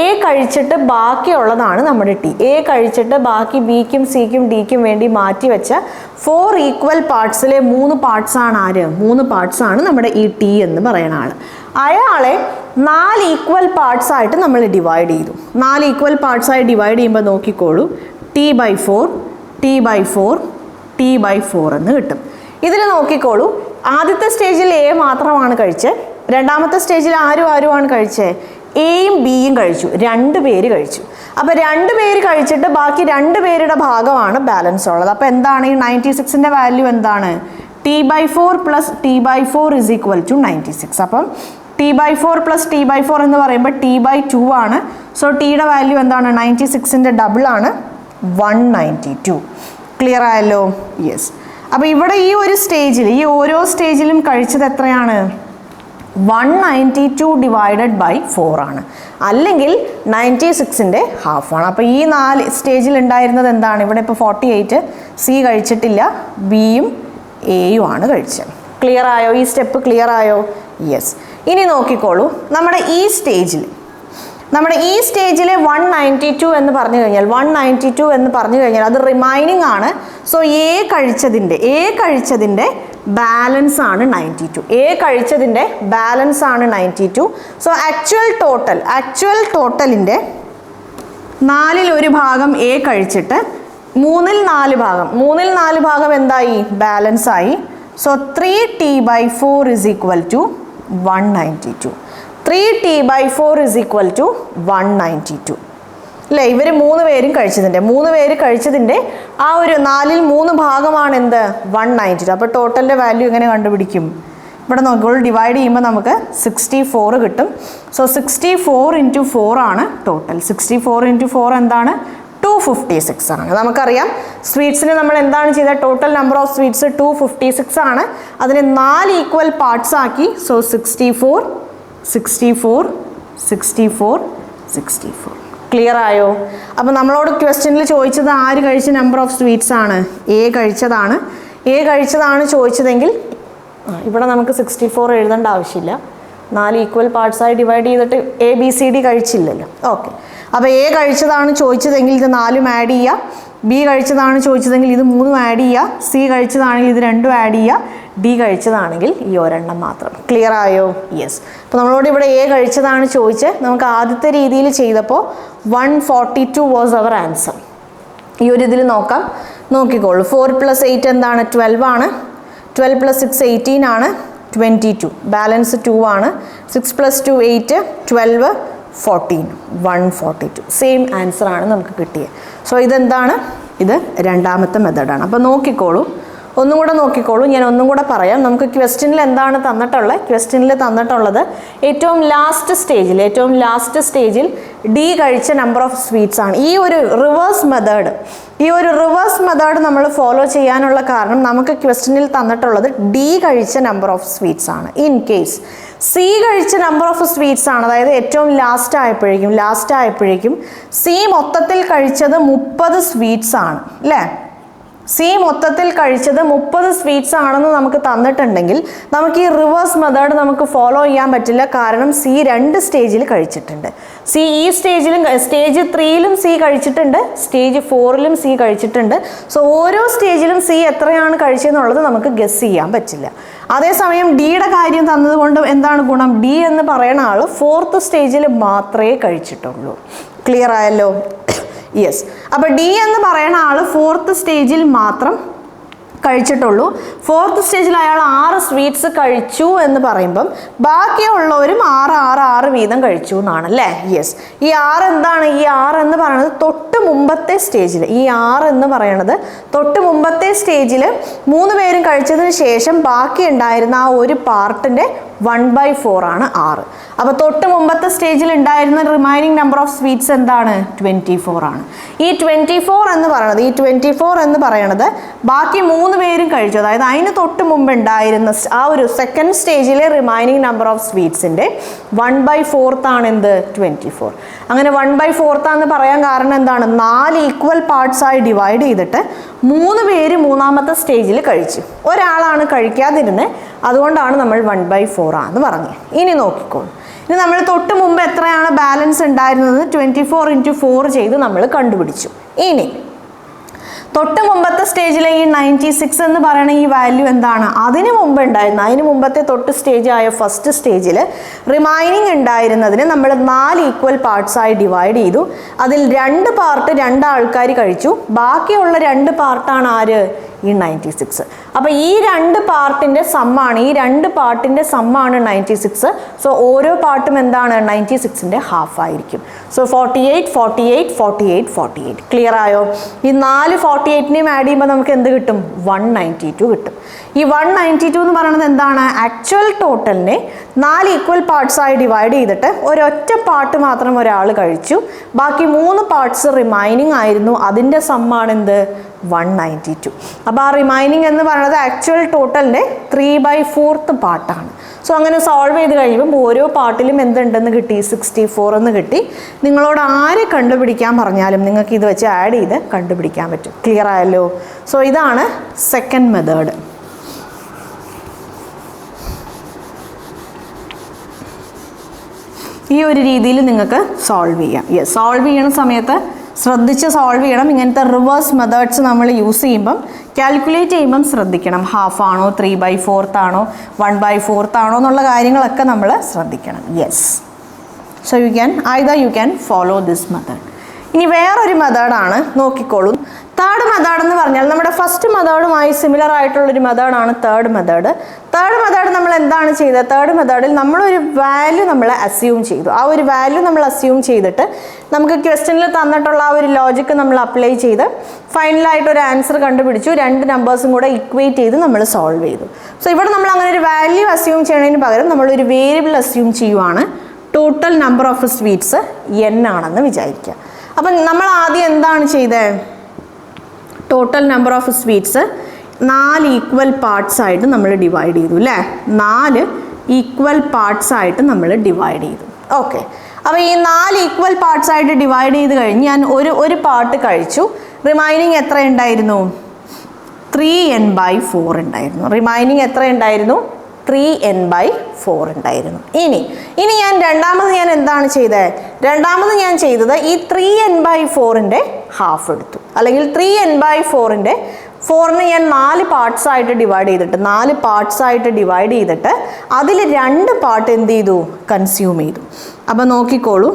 എ കഴിച്ചിട്ട് ബാക്കിയുള്ളതാണ് നമ്മുടെ ടി. എ കഴിച്ചിട്ട് ബാക്കി ബിക്കും സിക്കും ഡിക്കും വേണ്ടി മാറ്റി വെച്ച 4 ഈക്വൽ പാർട്സിലെ 3 പാർട്സാണ് ആര്, 3 പാർട്സാണ് നമ്മുടെ ഈ ടി എന്ന് പറയുന്ന ആൾ. അയാളെ 4 ഈക്വൽ പാർട്സ് ആയിട്ട് നമ്മൾ ഡിവൈഡ് ചെയ്തു. 4 ഈക്വൽ പാർട്സ് ആയി ഡിവൈഡ് ചെയ്യുമ്പോൾ നോക്കിക്കോളൂ, T/4 T/4 T/4 എന്ന് കിട്ടും. ഇതിൽ നോക്കിക്കോളൂ, ആദ്യത്തെ സ്റ്റേജിൽ എ മാത്രമാണ് കഴിച്ചത്, രണ്ടാമത്തെ സ്റ്റേജിൽ ആരുമാണ് കഴിച്ചത്, എയും ബിയും കഴിച്ചു, 2 പേര് കഴിച്ചു. അപ്പോൾ 2 പേര് കഴിച്ചിട്ട് ബാക്കി 2 പേരുടെ ഭാഗമാണ് ബാലൻസ് ഉള്ളത്. അപ്പോൾ എന്താണ് ഈ 96ൻ്റെ വാല്യൂ എന്താണ്, T/4 + T/4 = 96. അപ്പം T/4 + T/4 എന്ന് പറയുമ്പോൾ T/2 ആണ്. സോ ടിയുടെ വാല്യൂ എന്താണ്, 96ൻ്റെ ഡബിൾ ആണ്, 192. ക്ലിയർ ആയല്ലോ? യെസ്. അപ്പോൾ ഇവിടെ ഈ ഒരു സ്റ്റേജിൽ ഈ ഓരോ സ്റ്റേജിലും കഴിച്ചത് എത്രയാണ്, 192 / 4 ആണ്, അല്ലെങ്കിൽ 96ൻ്റെ ഹാഫ് ആണ്. അപ്പോൾ ഈ 4 സ്റ്റേജിൽ ഉണ്ടായിരുന്നത് എന്താണ്, ഇവിടെ ഇപ്പോൾ 48 സി കഴിച്ചിട്ടില്ല, ബിയും എയും ആണ് കഴിച്ചത്. ക്ലിയർ ആയോ? ഈ സ്റ്റെപ്പ് ക്ലിയർ ആയോ? യെസ്. ഇനി നോക്കിക്കോളൂ, നമ്മുടെ ഈ സ്റ്റേജിൽ 192 എന്ന് പറഞ്ഞു കഴിഞ്ഞാൽ അത് റിമൈനിങ് ആണ്. സോ എ കഴിച്ചതിൻ്റെ ബാലൻസ് ആണ് 92. എ കഴിച്ചതിൻ്റെ ബാലൻസ് ആണ് 92. സോ ആക്ച്വൽ ടോട്ടലിൻ്റെ 4/1 ഭാഗം എ കഴിച്ചിട്ട് 3/4 ഭാഗം എന്തായി? ബാലൻസ് ആയി. So 3t/4 is equal to 192. 3t/4 is equal to 192 അല്ലേ? ഇവർ 3 പേരും കഴിച്ചതിൻ്റെ ആ ഒരു 4/3 ഭാഗമാണ് എന്ത്? 192. അപ്പോൾ ടോട്ടലിൻ്റെ വാല്യൂ എങ്ങനെ കണ്ടുപിടിക്കും? ഇവിടെ നോക്കിക്കോളൂ, ഡിവൈഡ് ചെയ്യുമ്പോൾ നമുക്ക് 64 കിട്ടും. സോ 64 × 4 ആണ് ടോട്ടൽ. 64 × 4 എന്താണ്? 256 ആണ്. നമുക്കറിയാം സ്വീറ്റ്സിന് നമ്മൾ എന്താണ് ചെയ്തത്? ടോട്ടൽ നമ്പർ ഓഫ് സ്വീറ്റ്സ് 256 ആണ്. അതിനെ 4 ഈക്വൽ പാർട്സ് ആക്കി. സോ 64 64 64 64. ക്ലിയർ ആയോ? അപ്പോൾ നമ്മളോട് ക്വസ്റ്റ്യനിൽ ചോദിച്ചത് ആര് കഴിച്ച നമ്പർ ഓഫ് സ്വീറ്റ്സ് ആണ്? എ കഴിച്ചതാണ് ചോദിച്ചതെങ്കിൽ ഇവിടെ നമുക്ക് 64 എഴുതേണ്ട ആവശ്യമില്ല. 4 ഈക്വൽ പാർട്സായി ഡിവൈഡ് ചെയ്തിട്ട് ABCD കഴിച്ചില്ലല്ലോ. ഓക്കെ, അപ്പോൾ എ കഴിച്ചതാണ് ചോദിച്ചതെങ്കിൽ ഇത് 4ഉം ആഡ് ചെയ്യുക. ബി കഴിച്ചതാണ് ചോദിച്ചതെങ്കിൽ ഇത് 3ഉം ആഡ് ചെയ്യുക. സി കഴിച്ചതാണെങ്കിൽ ഇത് 2ഉം ആഡ് ചെയ്യുക. ഡി കഴിച്ചതാണെങ്കിൽ ഈ ഒരെണ്ണം മാത്രം. ക്ലിയർ ആയോ? യെസ്. അപ്പോൾ നമ്മളോട് ഇവിടെ എ കഴിച്ചതാണ് ചോദിച്ചത്. നമുക്ക് ആദ്യത്തെ രീതിയിൽ ചെയ്തപ്പോൾ 142 വാസ് അവർ ആൻസർ. ഈ ഒരു ഇതിൽ നോക്കിക്കോളൂ. 4 + 8 എന്താണ്? 12 ആണ്. 12 + 6 18 ആണ്. 22. ബാലൻസ് 2 ആണ്. 6 + 2 8 12 14 142. സെയിം ആൻസർ ആണ് നമുക്ക് കിട്ടിയത്. സോ ഇതെന്താണ്? ഇത് രണ്ടാമത്തെ മെത്തേഡാണ്. അപ്പോൾ ഒന്നും കൂടെ നോക്കിക്കോളൂ. ഞാൻ ഒന്നും കൂടെ പറയാം. നമുക്ക് ക്വസ്റ്റ്യനിൽ എന്താണ് തന്നിട്ടുള്ളത്? ഏറ്റവും ലാസ്റ്റ് സ്റ്റേജിൽ ഡി കഴിച്ച നമ്പർ ഓഫ് സ്വീറ്റ്സ് ആണ്. ഈ ഒരു റിവേഴ്സ് മെത്തേഡ് നമ്മൾ ഫോളോ ചെയ്യാനുള്ള കാരണം നമുക്ക് ക്വസ്റ്റ്യനിൽ തന്നിട്ടുള്ളത് ഡി കഴിച്ച നമ്പർ ഓഫ് സ്വീറ്റ്സ് ആണ്. ഇൻ കേസ് സി കഴിച്ച നമ്പർ ഓഫ് സ്വീറ്റ്സ് ആണ്, അതായത് ഏറ്റവും ലാസ്റ്റ് ആയപ്പോഴേക്കും സി മൊത്തത്തിൽ കഴിച്ചത് 30 സ്വീറ്റ്സ് ആണ് അല്ലേ? സി മൊത്തത്തിൽ കഴിച്ചത് 30 സ്വീറ്റ്സ് ആണെന്ന് നമുക്ക് തന്നിട്ടുണ്ടെങ്കിൽ നമുക്ക് ഈ റിവേഴ്സ് മെത്തേഡ് നമുക്ക് ഫോളോ ചെയ്യാൻ പറ്റില്ല. കാരണം സി 2 സ്റ്റേജിൽ കഴിച്ചിട്ടുണ്ട്. ഈ സ്റ്റേജ് 3ലും സി കഴിച്ചിട്ടുണ്ട്, സ്റ്റേജ് 4ലും സി കഴിച്ചിട്ടുണ്ട്. സോ ഓരോ സ്റ്റേജിലും സി എത്രയാണ് കഴിച്ചതെന്നുള്ളത് നമുക്ക് ഗസ് ചെയ്യാൻ പറ്റില്ല. അതേസമയം ഡിയുടെ കാര്യം തന്നതുകൊണ്ട് എന്താണ് ഗുണം? ഡി എന്ന് പറയുന്ന ആൾ 4th സ്റ്റേജിൽ മാത്രമേ കഴിച്ചിട്ടുള്ളൂ. ക്ലിയർ ആയല്ലോ? യെസ്. അപ്പോൾ ഡി എന്ന് പറയുന്ന ആൾ 4th സ്റ്റേജിൽ മാത്രം കഴിച്ചിട്ടുള്ളൂ. 4th സ്റ്റേജിൽ അയാൾ 6 സ്വീറ്റ്സ് കഴിച്ചു എന്ന് പറയുമ്പം ബാക്കിയുള്ളവരും 6 വീതം കഴിച്ചു എന്നാണ് അല്ലേ? യെസ്. ഈ 6 എന്താണ്? ഈ 6 എന്ന് പറയുന്നത് തൊട്ട് മുമ്പത്തെ സ്റ്റേജിൽ 3 പേരും കഴിച്ചതിന് ശേഷം ബാക്കി ഉണ്ടായിരുന്ന ആ ഒരു പാർട്ടിൻ്റെ 1/4 ആണ് 6. അപ്പോൾ തൊട്ട് മുമ്പത്തെ സ്റ്റേജിൽ ഉണ്ടായിരുന്ന റിമൈനിങ് നമ്പർ ഓഫ് സ്വീറ്റ്സ് എന്താണ്? 24 ആണ്. ഈ 24 എന്ന് പറയുന്നത് ബാക്കി 3 പേരും കഴിച്ചു, അതായത് അതിന് തൊട്ട് മുമ്പ് ഉണ്ടായിരുന്ന ആ ഒരു സെക്കൻഡ് സ്റ്റേജിലെ റിമൈനിങ് നമ്പർ ഓഫ് സ്വീറ്റ്സിൻ്റെ 1/4 ആണ് എന്ത്? 24. അങ്ങനെ 1/4 എന്ന് പറയാൻ കാരണം എന്താണ്? 4 ഈക്വൽ പാർട്സായി ഡിവൈഡ് ചെയ്തിട്ട് 3 പേര് മൂന്നാമത്തെ സ്റ്റേജിൽ കഴിച്ചു, ഒരാളാണ് കഴിക്കാതിരുന്നത്. അതുകൊണ്ടാണ് നമ്മൾ 1/4 ആണെന്ന് പറഞ്ഞത്. ഇനി നോക്കിക്കോളൂ. ഇനി നമ്മൾ തൊട്ട് മുമ്പ് എത്രയാണ് ബാലൻസ് ഉണ്ടായിരുന്നത്? 24 × 4 ചെയ്ത് നമ്മൾ കണ്ടുപിടിച്ചു. ഇനി തൊട്ട് മുമ്പത്തെ സ്റ്റേജിലെ ഈ 96 എന്ന് പറയുന്ന ഈ വാല്യൂ എന്താണ്? അതിന് മുമ്പത്തെ തൊട്ട് സ്റ്റേജായ ഫസ്റ്റ് സ്റ്റേജിൽ റിമൈനിങ് ഉണ്ടായിരുന്നതിന് നമ്മൾ 4 ഈക്വൽ പാർട്സായി ഡിവൈഡ് ചെയ്തു. അതിൽ 2 പാർട്ട് 2 ആൾക്കാർ കഴിച്ചു, ബാക്കിയുള്ള 2 പാർട്ടാണ് ആര്? ഈ 96. അപ്പോൾ ഈ 2 പാർട്ടിൻ്റെ സമ്മാണ് 96. സോ ഓരോ പാർട്ടും എന്താണ്? 96ൻ്റെ ഹാഫ് ആയിരിക്കും. സോ 48 48 48 48. ക്ലിയർ ആയോ? ഈ 4 48നെയും ആഡ് ചെയ്യുമ്പോൾ നമുക്ക് എന്ത് കിട്ടും? 192 കിട്ടും. ഈ 192 എന്ന് പറയുന്നത് എന്താണ്? ആക്ച്വൽ ടോട്ടലിനെ 4 ഈക്വൽ പാർട്സായി ഡിവൈഡ് ചെയ്തിട്ട് ഒരൊറ്റ പാർട്ട് മാത്രം ഒരാൾ കഴിച്ചു, ബാക്കി 3 പാർട്സ് റിമൈനിങ് ആയിരുന്നു. അതിൻ്റെ സമ്മാണ് എന്ത്? 192. അപ്പോൾ ആ റിമൈനിങ് എന്ന് പറയുന്നത് ആക്ച്വൽ ടോട്ടലിൻ്റെ 3/4 പാർട്ടാണ്. സോ അങ്ങനെ സോൾവ് ചെയ്ത് കഴിയുമ്പോൾ ഓരോ പാർട്ടിലും എന്തുണ്ടെന്ന് കിട്ടി? 64 എന്ന് കിട്ടി. നിങ്ങളോട് ആര് കണ്ടുപിടിക്കാൻ പറഞ്ഞാലും നിങ്ങൾക്ക് ഇത് വെച്ച് ആഡ് ചെയ്ത് കണ്ടുപിടിക്കാൻ പറ്റും. ക്ലിയർ ആയല്ലോ? സോ ഇതാണ് സെക്കൻഡ് മെത്തേഡ്. ഈ ഒരു രീതിയിൽ നിങ്ങൾക്ക് സോൾവ് ചെയ്യാം. സോൾവ് ചെയ്യുന്ന സമയത്ത് ശ്രദ്ധിച്ച് സോൾവ് ചെയ്യണം. ഇങ്ങനത്തെ റിവേഴ്സ് മെത്തേഡ്സ് നമ്മൾ യൂസ് ചെയ്യുമ്പം കാൽക്കുലേറ്റ് ചെയ്യുമ്പം ശ്രദ്ധിക്കണം, ഹാഫ് ആണോ 3/4 ആണോ 1/4 ആണോ എന്നുള്ള കാര്യങ്ങളൊക്കെ നമ്മൾ ശ്രദ്ധിക്കണം. Yes, so you can follow this method. ഇനി വേറൊരു മെത്തേഡാണ്, നോക്കിക്കോളൂ. തേർഡ് മെത്തേഡ് എന്ന് പറഞ്ഞാൽ നമ്മുടെ ഫസ്റ്റ് മെത്തേഡുമായി സിമിലർ ആയിട്ടുള്ളൊരു മെത്തേഡാണ് തേർഡ് മെത്തേഡ്. തേർഡ് മെത്തേഡ് നമ്മൾ എന്താണ് ചെയ്തത്? തേർഡ് മെത്തേഡിൽ നമ്മളൊരു വാല്യൂ നമ്മൾ അസ്യൂം ചെയ്തു. ആ ഒരു വാല്യൂ നമ്മൾ അസ്യൂം ചെയ്തിട്ട് നമുക്ക് ക്വസ്റ്റ്യനിൽ തന്നിട്ടുള്ള ആ ഒരു ലോജിക്ക് നമ്മൾ അപ്ലൈ ചെയ്ത് ഫൈനലായിട്ടൊരു ആൻസർ കണ്ടുപിടിച്ചു. രണ്ട് നമ്പേഴ്സും കൂടെ ഇക്വേറ്റ് ചെയ്ത് നമ്മൾ സോൾവ് ചെയ്തു. സോ ഇവിടെ നമ്മൾ അങ്ങനെ ഒരു വാല്യൂ അസ്യൂം ചെയ്യുന്നതിന് പകരം നമ്മളൊരു വേരിയബിൾ അസ്യൂം ചെയ്യുവാണ്. Total number of sweets n ആണെന്ന് വിചാരിക്കുക. അപ്പം നമ്മൾ ആദ്യം എന്താണ് ചെയ്തത്? Total number of sweets 4 equal parts ആയിട്ട് നമ്മൾ ഡിവൈഡ് ചെയ്തു അല്ലേ? 4 ഈക്വൽ പാർട്സ് ആയിട്ട് നമ്മൾ ഡിവൈഡ് ചെയ്തു. ഓക്കെ, അപ്പോൾ ഈ 4 ഈക്വൽ പാർട്സ് ആയിട്ട് ഡിവൈഡ് ചെയ്ത് കഴിഞ്ഞ് ഞാൻ ഒരു പാർട്ട് കഴിച്ചു. റിമൈനിങ് എത്ര ഉണ്ടായിരുന്നു? 3n/4 ഉണ്ടായിരുന്നു. റിമൈനിങ് എത്ര ഉണ്ടായിരുന്നു? 3n/4 ഉണ്ടായിരുന്നു. ഇനി ഞാൻ എന്താണ് ചെയ്തത്? രണ്ടാമത് ഞാൻ ചെയ്തത് ഈ 3n/4ൻ്റെ ഹാഫ് എടുത്തു. അല്ലെങ്കിൽ 3n/4ൻ്റെ 4നെ ഞാൻ 4 പാർട്സ് ആയിട്ട് ഡിവൈഡ് ചെയ്തിട്ട് അതിൽ 2 പാർട്ട് എന്ത് ചെയ്തു? കൺസ്യൂം ചെയ്തു. അപ്പോൾ നോക്കിക്കോളൂ,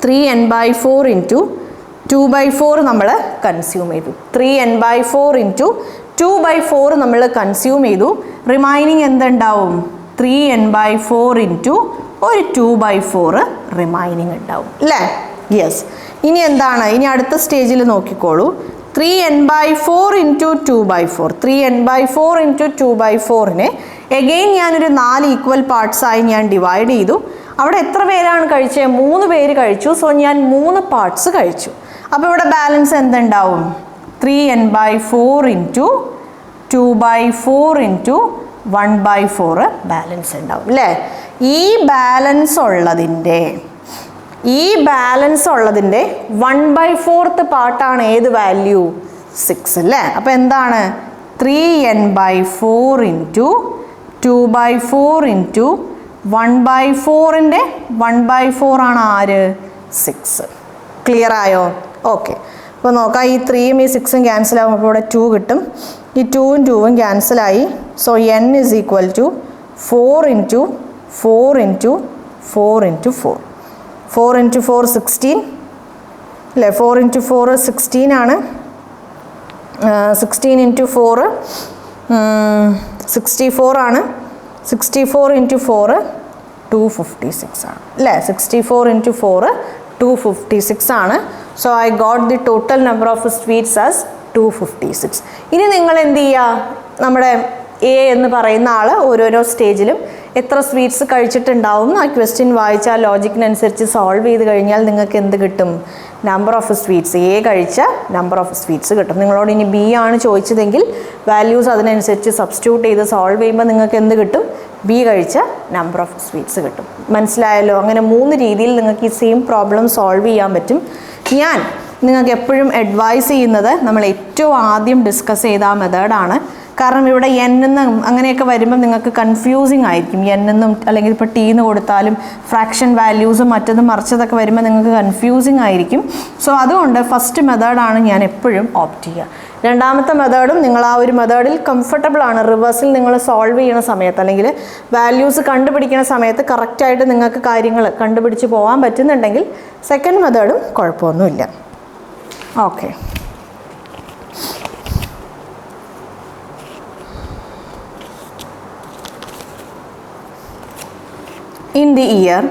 3n/4 ഇൻറ്റു 2/4 നമ്മൾ കൺസ്യൂം ചെയ്തു. 3n/4 ഇൻറ്റു 2/4 നമ്മൾ കൺസ്യൂം ചെയ്തു. റിമൈനിങ് എന്തുണ്ടാവും? 3n/4 ഇൻറ്റു ഒരു 2/4 റിമൈനിങ് ഉണ്ടാവും അല്ലേ? യെസ്. ഇനി എന്താണ്? ഇനി അടുത്ത സ്റ്റേജിൽ നോക്കിക്കോളൂ. 3n/4 into 2/4 3n/4 into 2/4നെ again ഞാനൊരു 4 ഈക്വൽ പാർട്സായി ഞാൻ ഡിവൈഡ് ചെയ്തു. അവിടെ എത്ര പേരാണ് കഴിച്ചത്? 3 പേര് കഴിച്ചു. സോ ഞാൻ 3 പാർട്സ് കഴിച്ചു. അപ്പോൾ ഇവിടെ ബാലൻസ് എന്തുണ്ടാവും? 3n/4 ഇൻറ്റു 2/4 ഇൻറ്റു 1/4 ബാലൻസ് ഉണ്ടാവും അല്ലേ? ഈ ബാലൻസ് ഉള്ളതിൻ്റെ 1/4 പാർട്ടാണ് ഏത് വാല്യൂ? 6 അല്ലേ? അപ്പോൾ എന്താണ്? 3n/4 ഇൻറ്റു 2/4 ഇൻറ്റു 1/4ൻ്റെ 1/4 ആണ് ആര്? 6. ക്ലിയർ ആയോ? ഓക്കെ, അപ്പോൾ നോക്കാം. ഈ 3ഉം ഈ 6ഉം ക്യാൻസൽ ആകും. അപ്പോൾ ഇവിടെ 2 കിട്ടും. ഈ 2ഉം 2ഉം ക്യാൻസലായി. So n is equal to 4 into 4 into 4 into 4. 4 into 4 16 അല്ലേ? 4 ഇൻറ്റു 4 16 ആണ്. 16 ഇൻറ്റു 4 64 ആണ്. 64 ഇൻറ്റു 4 256 ആണ് അല്ലേ? 64 ഇൻറ്റു 4 256 ആണ്. So I got the total number of sweets as 256. ഇനി നിങ്ങൾ എന്ത് ചെയ്യുക? നമ്മുടെ എ എന്ന് പറയുന്ന ആൾ ഓരോരോ സ്റ്റേജിലും എത്ര സ്വീറ്റ്സ് കഴിച്ചിട്ടുണ്ടാവും ആ ക്വസ്റ്റ്യൻ വായിച്ചാൽ ലോജിക്കിനനുസരിച്ച് സോൾവ് ചെയ്ത് കഴിഞ്ഞാൽ നിങ്ങൾക്ക് എന്ത് കിട്ടും? നമ്പർ ഓഫ് സ്വീറ്റ്സ്, എ കഴിച്ച നമ്പർ ഓഫ് സ്വീറ്റ്സ് കിട്ടും. നിങ്ങളോട് ഇനി ബി ആണ് ചോദിച്ചതെങ്കിൽ വാല്യൂസ് അതിനനുസരിച്ച് സബ്സ്റ്റിറ്റ്യൂട്ട് ചെയ്ത് സോൾവ് ചെയ്യുമ്പോൾ നിങ്ങൾക്ക് എന്ത് കിട്ടും? ബി കഴിച്ച നമ്പർ ഓഫ് സ്വീറ്റ്സ് കിട്ടും. മനസ്സിലായല്ലോ? അങ്ങനെ 3 രീതിയിൽ നിങ്ങൾക്ക് ഈ സെയിം പ്രോബ്ലം സോൾവ് ചെയ്യാൻ പറ്റും. ഞാൻ നിങ്ങൾക്ക് എപ്പോഴും അഡ്വൈസ് ചെയ്യുന്നത് നമ്മൾ ഏറ്റവും ആദ്യം ഡിസ്കസ് ചെയ്ത ആ മെത്തേഡാണ്. കാരണം ഇവിടെ n എന്നും അങ്ങനെയൊക്കെ വരുമ്പോൾ നിങ്ങൾക്ക് കൺഫ്യൂസിങ് ആയിരിക്കും. n എന്നും അല്ലെങ്കിൽ ഇപ്പോൾ ടി എന്ന് കൊടുത്താലും ഫ്രാക്ഷൻ വാല്യൂസും മറ്റതും മറിച്ചതൊക്കെ വരുമ്പോൾ നിങ്ങൾക്ക് കൺഫ്യൂസിങ് ആയിരിക്കും. സോ അതുകൊണ്ട് ഫസ്റ്റ് മെത്തേഡാണ് ഞാൻ എപ്പോഴും ഓപ്റ്റ് ചെയ്യുക. രണ്ടാമത്തെ മെത്തേഡും നിങ്ങൾ ആ ഒരു മെത്തേഡിൽ കംഫർട്ടബിൾ ആണ്. റിവേഴ്സിൽ നിങ്ങൾ സോൾവ് ചെയ്യുന്ന സമയത്ത് അല്ലെങ്കിൽ വാല്യൂസ് കണ്ടുപിടിക്കുന്ന സമയത്ത് കറക്റ്റായിട്ട് നിങ്ങൾക്ക് കാര്യങ്ങൾ കണ്ടുപിടിച്ച് പോകാൻ പറ്റുന്നുണ്ടെങ്കിൽ സെക്കൻഡ് മെത്തേഡും കുഴപ്പമൊന്നുമില്ല. Okay, in the year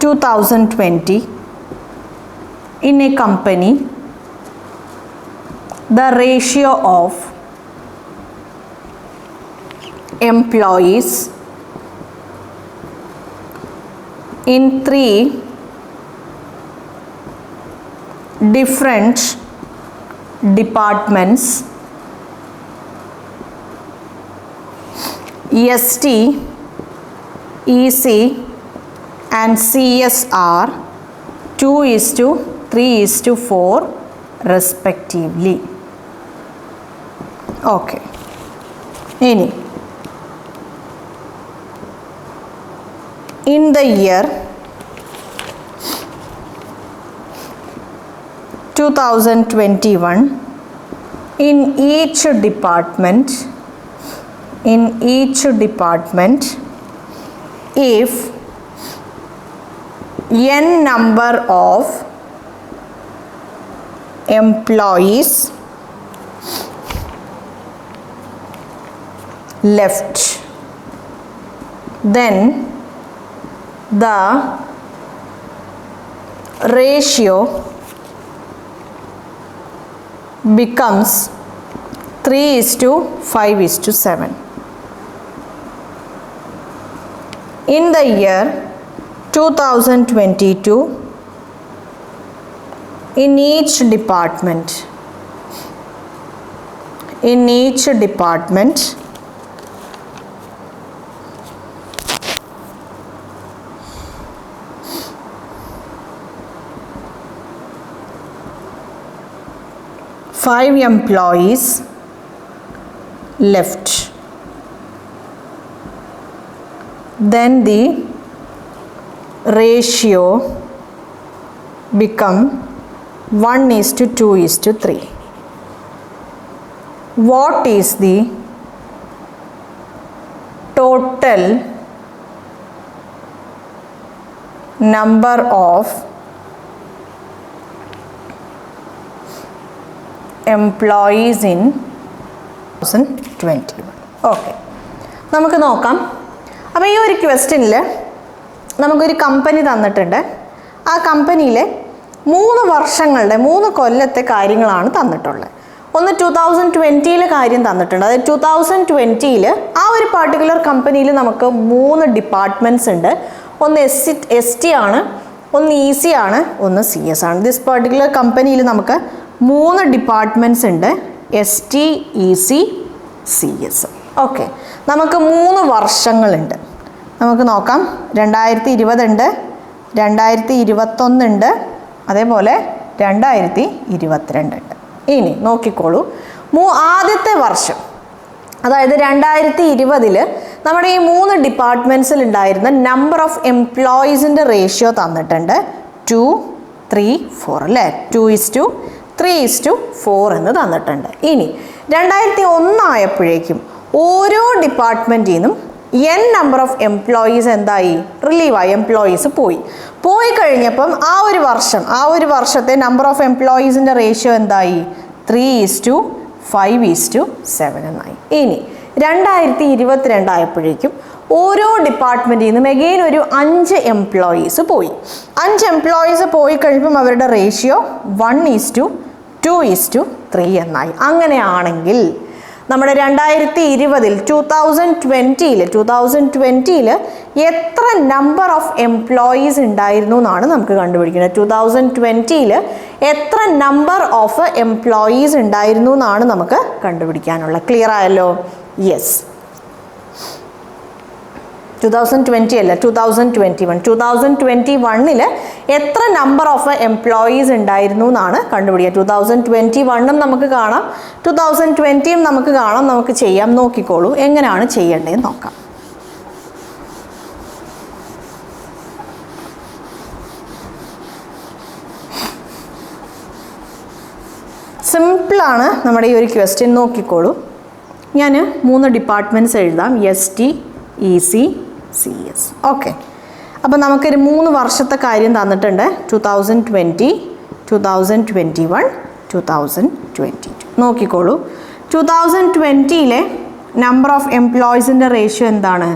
2020 in a company, the ratio of employees in 3 different departments ST, EC and CS are 2:3:4 respectively. Okay. ഇനി in the year 2021 in each department if n number of employees left, then the ratio becomes 3:5:7. In the year 2022, in each department 5 employees left, then the ratio become 1:2:3. What is the total number of employees in 2021? Okay, നമുക്ക് നോക്കാം. അപ്പോൾ ഈ ഒരു ക്വസ്റ്റ്യനിൽ നമുക്കൊരു company തന്നിട്ടുണ്ട്. ആ കമ്പനിയിലെ 3 വർഷങ്ങളുടെ 3 കൊല്ലത്തെ കാര്യങ്ങളാണ് തന്നിട്ടുള്ളത്. ഒന്ന് 2020 കാര്യം തന്നിട്ടുണ്ട്. അതായത് 2020 ആ ഒരു പർട്ടിക്കുലർ കമ്പനിയിൽ നമുക്ക് 3 ഡിപ്പാർട്ട്മെൻറ്റ്സ് ഉണ്ട്. ഒന്ന് ST ആണ്, ഒന്ന് EC ആണ്, ഒന്ന് CS ആണ്. ദിസ് പർട്ടിക്കുലർ കമ്പനിയിൽ നമുക്ക് 3 ഡിപ്പാർട്ട്മെൻറ്റ്സ് ഉണ്ട്, ST, EC, CS. ഓക്കെ, നമുക്ക് 3 വർഷങ്ങളുണ്ട്. നമുക്ക് നോക്കാം. 2020 ഉണ്ട്, 2021 ഉണ്ട്, അതേപോലെ 2022 ഉണ്ട്. ഇനി നോക്കിക്കോളൂ, ആദ്യത്തെ വർഷം അതായത് 2020 നമ്മുടെ ഈ 3 ഡിപ്പാർട്ട്മെൻറ്റ്സിൽ ഉണ്ടായിരുന്ന നമ്പർ ഓഫ് എംപ്ലോയീസിൻ്റെ റേഷ്യോ തന്നിട്ടുണ്ട് 2, 3, 4 അല്ലേ. 2:3:4 എന്ന് തന്നിട്ടുണ്ട്. ഇനി 2001 ആയപ്പോഴേക്കും ഓരോ ഡിപ്പാർട്ട്മെൻറ്റിൽ നിന്നും n നമ്പർ ഓഫ് എംപ്ലോയീസ് എന്തായി, റിലീവായി, എംപ്ലോയീസ് പോയി കഴിഞ്ഞപ്പം ആ ഒരു വർഷത്തെ നമ്പർ ഓഫ് എംപ്ലോയീസിൻ്റെ റേഷ്യോ എന്തായി, 3:5:7 എന്നായി. ഇനി 2022 ആയപ്പോഴേക്കും ഓരോ ഡിപ്പാർട്ട്മെൻറ്റിൽ നിന്നും എഗെയിൻ ഒരു 5 എംപ്ലോയീസ് പോയി. 5 എംപ്ലോയീസ് പോയി കഴിയുമ്പം അവരുടെ റേഷ്യോ 1:2:3 എന്നായി. അങ്ങനെയാണെങ്കിൽ നമ്മുടെ 2020 എത്ര നമ്പർ ഓഫ് എംപ്ലോയീസ് ഉണ്ടായിരുന്നു എന്നാണ് നമുക്ക് കണ്ടുപിടിക്കുന്നത്. 2020 എത്ര നമ്പർ ഓഫ് എംപ്ലോയീസ് ഉണ്ടായിരുന്നു എന്നാണ് നമുക്ക് കണ്ടുപിടിക്കാനുള്ള. ക്ലിയർ ആയല്ലോ? യെസ്. 2020 അല്ല, 2021. 2021 എത്ര നമ്പർ ഓഫ് എംപ്ലോയീസ് ഉണ്ടായിരുന്നു എന്നാണ് കണ്ടുപിടിക്കുക. 2021 നമുക്ക് കാണാം, 2020 നമുക്ക് കാണാം. നമുക്ക് ചെയ്യാം. നോക്കിക്കോളൂ എങ്ങനെയാണ് ചെയ്യേണ്ടതെന്ന് നോക്കാം. സിമ്പിളാണ് നമ്മുടെ ഈ ഒരു ക്വസ്റ്റ്യൻ. നോക്കിക്കോളൂ, ഞാൻ 3 ഡിപ്പാർട്ട്മെൻറ്റ്സ് എഴുതാം, ST, EC, CS. ഓക്കെ, അപ്പോൾ നമുക്കൊരു 3 വർഷത്തെ കാര്യം തന്നിട്ടുണ്ട്. 2020, 2021, 2022. നോക്കിക്കോളൂ, 2020 നമ്പർ ഓഫ് എംപ്ലോയീസിൻ്റെ റേഷ്യോ എന്താണ്,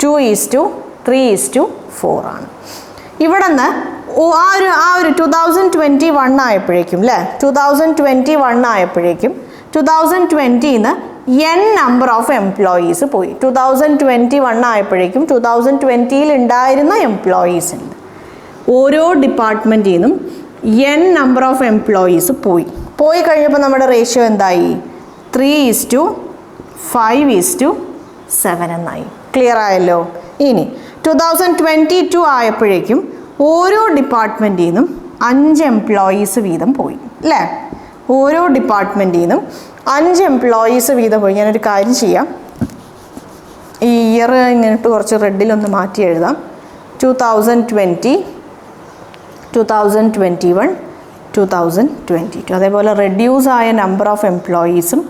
2:3:4 ആണ്. ഇവിടെ നിന്ന് ആ ഒരു 2021 ആയപ്പോഴേക്കും അല്ലേ, 2021 ആയപ്പോഴേക്കും 2020 n നമ്പർ ഓഫ് എംപ്ലോയീസ് പോയി. 2021 ആയപ്പോഴേക്കും 2020 ഉണ്ടായിരുന്ന എംപ്ലോയീസ് ഉണ്ട്. ഓരോ ഡിപ്പാർട്ട്മെൻറ്റിൽ നിന്നും n നമ്പർ ഓഫ് എംപ്ലോയീസ് പോയി കഴിഞ്ഞപ്പോൾ നമ്മുടെ റേഷ്യോ എന്തായി, 3:5:7 എന്നായി. ക്ലിയർ ആയല്ലോ? ഇനി 2022 ആയപ്പോഴേക്കും ഓരോ ഡിപ്പാർട്ട്മെൻറ്റിൽ നിന്നും 5 എംപ്ലോയീസ് വീതം പോയി അല്ലേ. ഓരോ ഡിപ്പാർട്ട്മെൻറ്റിൽ നിന്നും 5 എംപ്ലോയീസ് വീതം പോയി. ഞാനൊരു കാര്യം ചെയ്യാം, ഈ ഇയർ ഇങ്ങോട്ട് കുറച്ച് റെഡിലൊന്ന് മാറ്റി എഴുതാം. 2020, 2021, 2022. അതേപോലെ റെഡ്യൂസ് ആയ നമ്പർ ഓഫ് എംപ്ലോയീസും